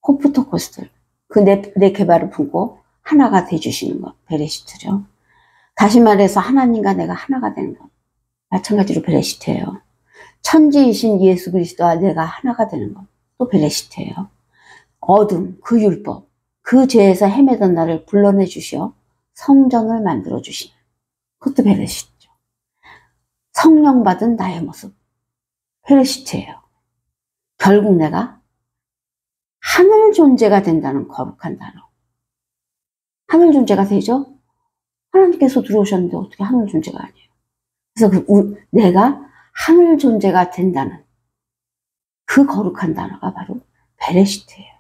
호프토코스들 그 내 개발을 품고 하나가 되어주시는 것. 베레시트죠. 다시 말해서 하나님과 내가 하나가 되는 것. 마찬가지로 베레시트예요. 천지이신 예수 그리스도와 내가 하나가 되는 것. 또 베레시트예요. 어둠, 그 율법, 그 죄에서 헤매던 나를 불러내 주시어 성전을 만들어 주시는 그것도 베레시트죠. 성령 받은 나의 모습. 베레시트예요. 결국 내가 하늘 존재가 된다는 거룩한 단어. 하늘 존재가 되죠? 하나님께서 들어오셨는데 어떻게 하늘 존재가 아니에요. 그래서 내가 하늘 존재가 된다는 그 거룩한 단어가 바로 베레시트예요.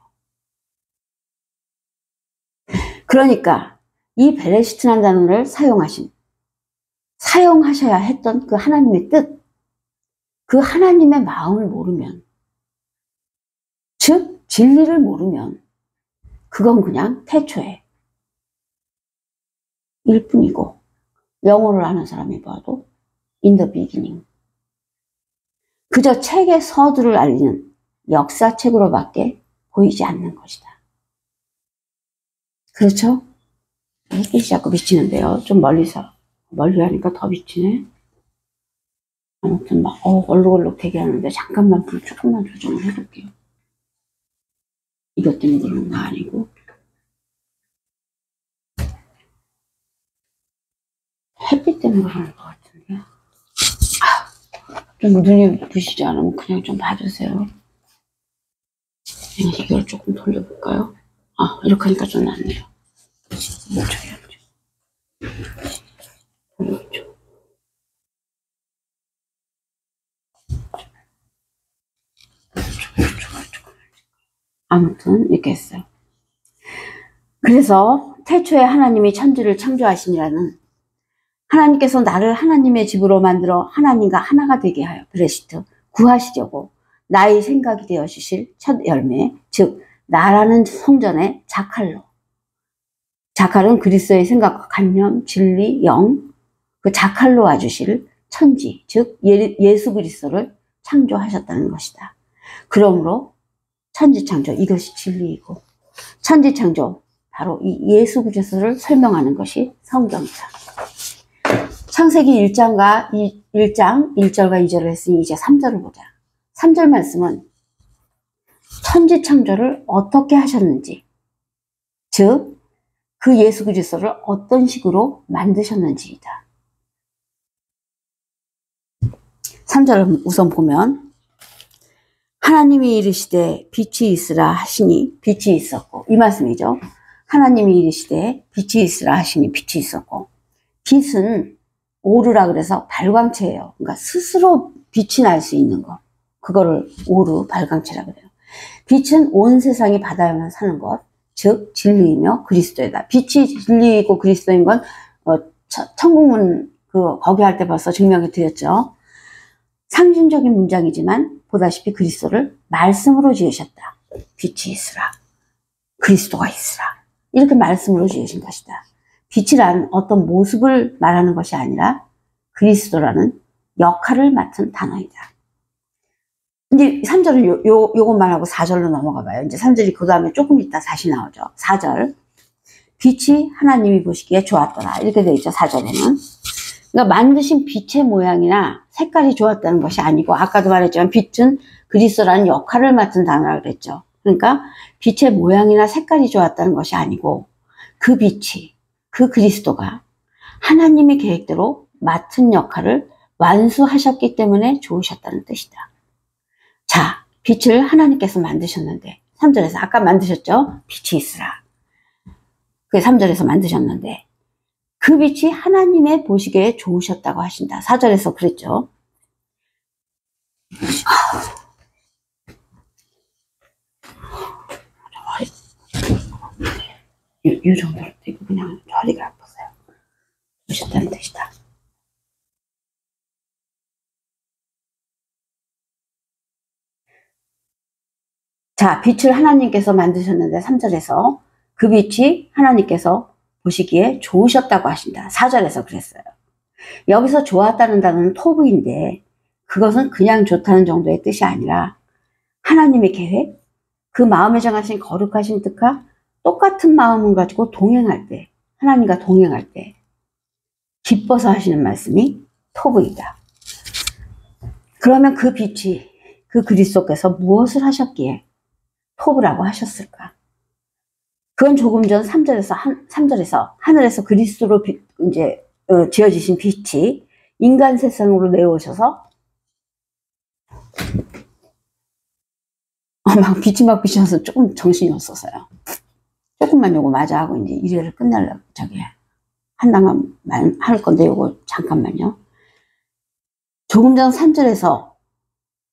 그러니까 이 베레시트라는 단어를 사용하셔야 했던 그 하나님의 뜻, 그 하나님의 마음을 모르면, 즉 진리를 모르면 그건 그냥 태초에 일 뿐이고 영어를 아는 사람이 봐도 in the beginning 그저 책의 서두를 알리는 역사책으로밖에 보이지 않는 것이다. 그렇죠? 햇빛이 자꾸 비치는데요. 좀 멀리 하니까 더 비치네. 아무튼 막 얼룩얼룩 되게 하는데 잠깐만 불 조금만 조정을 해볼게요. 이것 때문에 그런 거 아니고 햇빛 때문에 그러는 것 같은데 좀 눈이 부시지 않으면 그냥 좀 봐주세요. 이걸 조금 돌려볼까요? 이렇게 하니까 좀 낫네요. 이쪽에 이쪽. 아무튼 이렇게 했어요. 그래서 태초에 하나님이 천지를 창조하시니라는 하나님께서 나를 하나님의 집으로 만들어 하나님과 하나가 되게 하여 베레시트 구하시려고 나의 생각이 되어 주실 첫 열매 즉 나라는 성전의 자칼은 그리스도의 생각과 관념, 진리, 영 그 자칼로 와주실 천지 즉 예수 그리스도를 창조하셨다는 것이다. 그러므로 천지 창조 이것이 진리이고 천지 창조 바로 이 예수 그리스도를 설명하는 것이 성경이다. 창세기 1장 1절과 2절을 했으니 이제 3절을 보자. 3절 말씀은 천지창조를 어떻게 하셨는지, 즉 그 예수 그리스도를 어떤 식으로 만드셨는지이다. 3절을 우선 보면 하나님이 이르시되 빛이 있으라 하시니 빛이 있었고, 이 말씀이죠. 하나님이 이르시되 빛이 있으라 하시니 빛이 있었고, 빛은 오르라 그래서 발광체예요. 그러니까 스스로 빛이 날 수 있는 거, 그거를 오르 발광체라 그래요. 빛은 온 세상이 받아야만 사는 것, 즉 진리이며 그리스도이다. 빛이 진리이고 그리스도인 건 천국문 거기 할 때 벌써 증명해 드렸죠. 상징적인 문장이지만 보다시피 그리스도를 말씀으로 지으셨다. 빛이 있으라, 그리스도가 있으라, 이렇게 말씀으로 지으신 것이다. 빛이란 어떤 모습을 말하는 것이 아니라 그리스도라는 역할을 맡은 단어이다. 이제 3절은 요것만 하고 4절로 넘어가 봐요. 이제 3절이 그 다음에 조금 있다 다시 나오죠. 4절. 빛이 하나님이 보시기에 좋았더라. 이렇게 되어 있죠. 4절에는. 그러니까 만드신 빛의 모양이나 색깔이 좋았다는 것이 아니고, 아까도 말했지만 빛은 그리스도라는 역할을 맡은 단어라고 그랬죠. 그러니까 빛의 모양이나 색깔이 좋았다는 것이 아니고, 그 빛이, 그 그리스도가 하나님의 계획대로 맡은 역할을 완수하셨기 때문에 좋으셨다는 뜻이다. 자, 빛을 하나님께서 만드셨는데, 3절에서 아까 만드셨죠? 빛이 있으라. 그게 3절에서 만드셨는데, 그 빛이 하나님의 보시기에 좋으셨다고 하신다. 4절에서 그랬죠. 이 정도로 그냥 허리가 아팠어요. 좋으셨다는 뜻이다. 자, 빛을 하나님께서 만드셨는데 3절에서 그 빛이 하나님께서 보시기에 좋으셨다고 하신다. 4절에서 그랬어요. 여기서 좋았다는 단어는 토브인데, 그것은 그냥 좋다는 정도의 뜻이 아니라 하나님의 계획, 그 마음에 정하신 거룩하신 뜻과 똑같은 마음을 가지고 동행할 때, 하나님과 동행할 때 기뻐서 하시는 말씀이 토브이다. 그러면 그 빛이, 그 그리스도께서 무엇을 하셨기에 토브라고 하셨을까? 그건 조금 전 3절에서 하늘에서 그리스도로 이제 지어지신 빛이 인간 세상으로 내려오셔서 막 빛이 막 비치면서 조금 정신이 없어서요. 조금만 요거 마저 하고 이제 일회를 끝내려고 한당만 할 건데 요거 잠깐만요. 조금 전 3절에서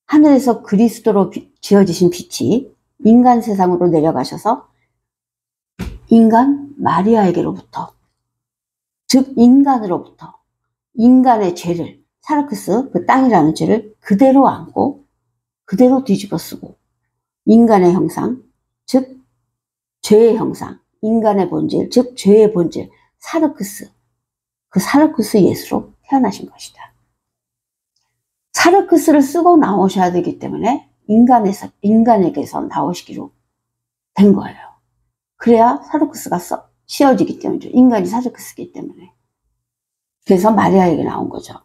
하늘에서 그리스도로 지어지신 빛이 인간 세상으로 내려가셔서 인간 마리아에게로부터, 즉 인간으로부터 인간의 죄를, 사르크스, 그 땅이라는 죄를 그대로 안고 그대로 뒤집어 쓰고 인간의 형상, 즉 죄의 형상, 인간의 본질, 즉 죄의 본질, 사르크스, 그 사르크스 예수로 태어나신 것이다. 사르크스를 쓰고 나오셔야 되기 때문에 인간에게서 나오시기로 된 거예요. 그래야 사르크스가 씌워지기 때문이죠. 인간이 사르크스이기 때문에. 그래서 마리아에게 나온 거죠.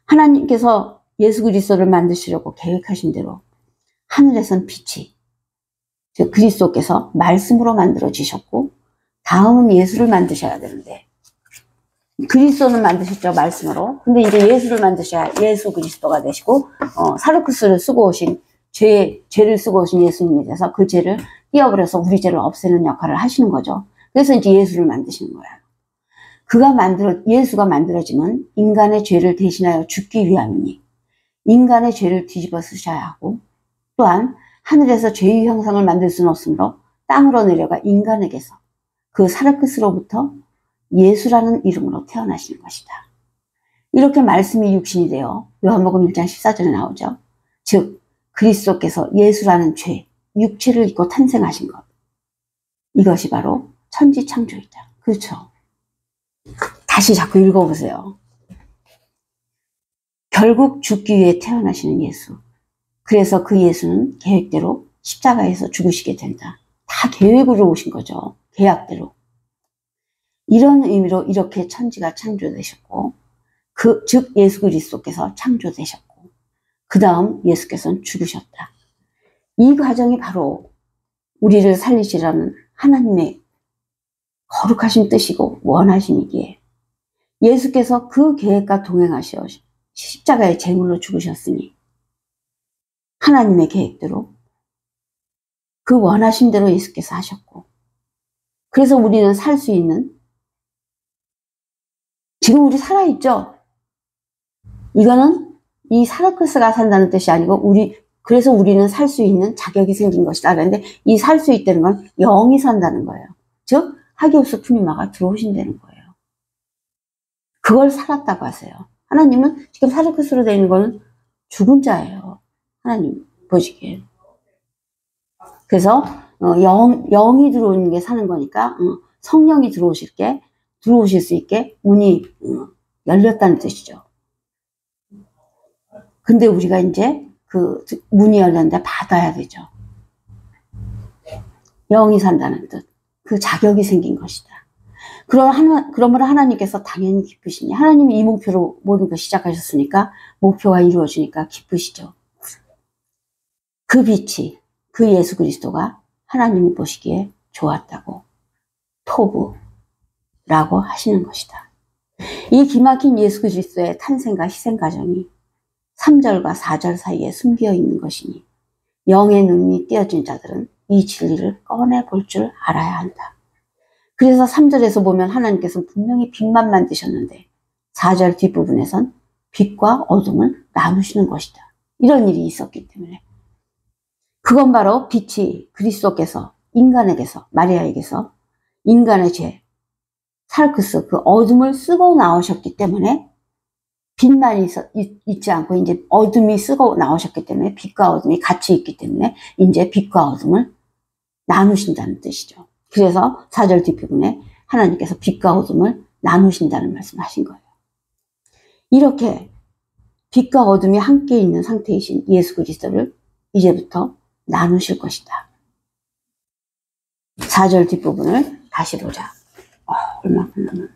하나님께서 예수 그리스도를 만드시려고 계획하신 대로 하늘에선 빛이, 즉 그리스도께서 말씀으로 만들어지셨고, 다음은 예수를 만드셔야 되는데, 그리스도는 만드셨죠, 말씀으로. 근데 이제 예수를 만드셔야 예수 그리스도가 되시고, 사르크스를 쓰고 오신, 죄를 쓰고 오신 예수님이 돼서 그 죄를 띄어버려서 우리 죄를 없애는 역할을 하시는 거죠. 그래서 이제 예수를 만드시는 거예요. 예수가 만들어지면 인간의 죄를 대신하여 죽기 위함이니, 인간의 죄를 뒤집어 쓰셔야 하고, 또한 하늘에서 죄의 형상을 만들 수는 없으므로 땅으로 내려가 인간에게서 그 사르크스로부터 예수라는 이름으로 태어나시는 것이다. 이렇게 말씀이 육신이 되어 요한복음 1장 14절에 나오죠. 즉 그리스도께서 예수라는 죄, 육체를 입고 탄생하신 것, 이것이 바로 천지창조이다. 그렇죠? 다시 자꾸 읽어보세요. 결국 죽기 위해 태어나시는 예수, 그래서 그 예수는 계획대로 십자가에서 죽으시게 된다. 다 계획으로 오신 거죠. 계약대로. 이런 의미로 이렇게 천지가 창조되셨고, 즉 예수 그리스도께서 창조되셨고, 그 다음 예수께서는 죽으셨다. 이 과정이 바로 우리를 살리시라는 하나님의 거룩하신 뜻이고 원하심이기에 예수께서 그 계획과 동행하셔 십자가의 제물로 죽으셨으니 하나님의 계획대로 그 원하심대로 예수께서 하셨고, 그래서 우리는 살 수 있는, 지금 우리 살아있죠? 이거는 이 사르크스가 산다는 뜻이 아니고 그래서 우리는 살 수 있는 자격이 생긴 것이다. 그런데 이 살 수 있다는 건 영이 산다는 거예요. 즉 하기오스 푸니마가 들어오신다는 거예요. 그걸 살았다고 하세요. 하나님은 지금 사르크스로 되어 있는 거는 죽은 자예요. 하나님 보시기에. 그래서 영이 들어오는 게 사는 거니까 성령이 들어오실 수 있게 문이 열렸다는 뜻이죠. 근데 우리가 이제 그 문이 열렸는데 받아야 되죠. 영이 산다는 뜻. 그 자격이 생긴 것이다. 그러므로 하나님께서 당연히 기쁘시니, 하나님이 이 목표로 모든 걸 시작하셨으니까 목표가 이루어지니까 기쁘시죠. 그 빛이, 그 예수 그리스도가 하나님이 보시기에 좋았다고 토부라고 하시는 것이다. 이 기막힌 예수 그리스도의 탄생과 희생 과정이 3절과 4절 사이에 숨겨 있는 것이니 영의 눈이 띄어진 자들은 이 진리를 꺼내 볼 줄 알아야 한다. 그래서 3절에서 보면 하나님께서는 분명히 빛만 만드셨는데 4절 뒷부분에선 빛과 어둠을 나누시는 것이다. 이런 일이 있었기 때문에 그건 바로 빛이 그리스도께서 인간에게서, 마리아에게서 인간의 죄, 사르크스, 그 어둠을 쓰고 나오셨기 때문에 빛만 있지 않고 이제 어둠이 쓰고 나오셨기 때문에 빛과 어둠이 같이 있기 때문에 이제 빛과 어둠을 나누신다는 뜻이죠. 그래서 4절 뒷부분에 하나님께서 빛과 어둠을 나누신다는 말씀하신 거예요. 이렇게 빛과 어둠이 함께 있는 상태이신 예수 그리스도를 이제부터 나누실 것이다. 4절 뒷부분을 다시 보자. 얼마큼 남았나?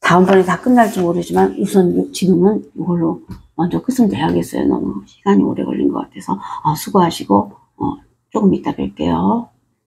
다음번에 다 끝날지 모르지만 우선 지금은 이걸로 먼저 끝은 내야겠어요. 너무 시간이 오래 걸린 것 같아서 수고하시고 조금 이따 뵐게요.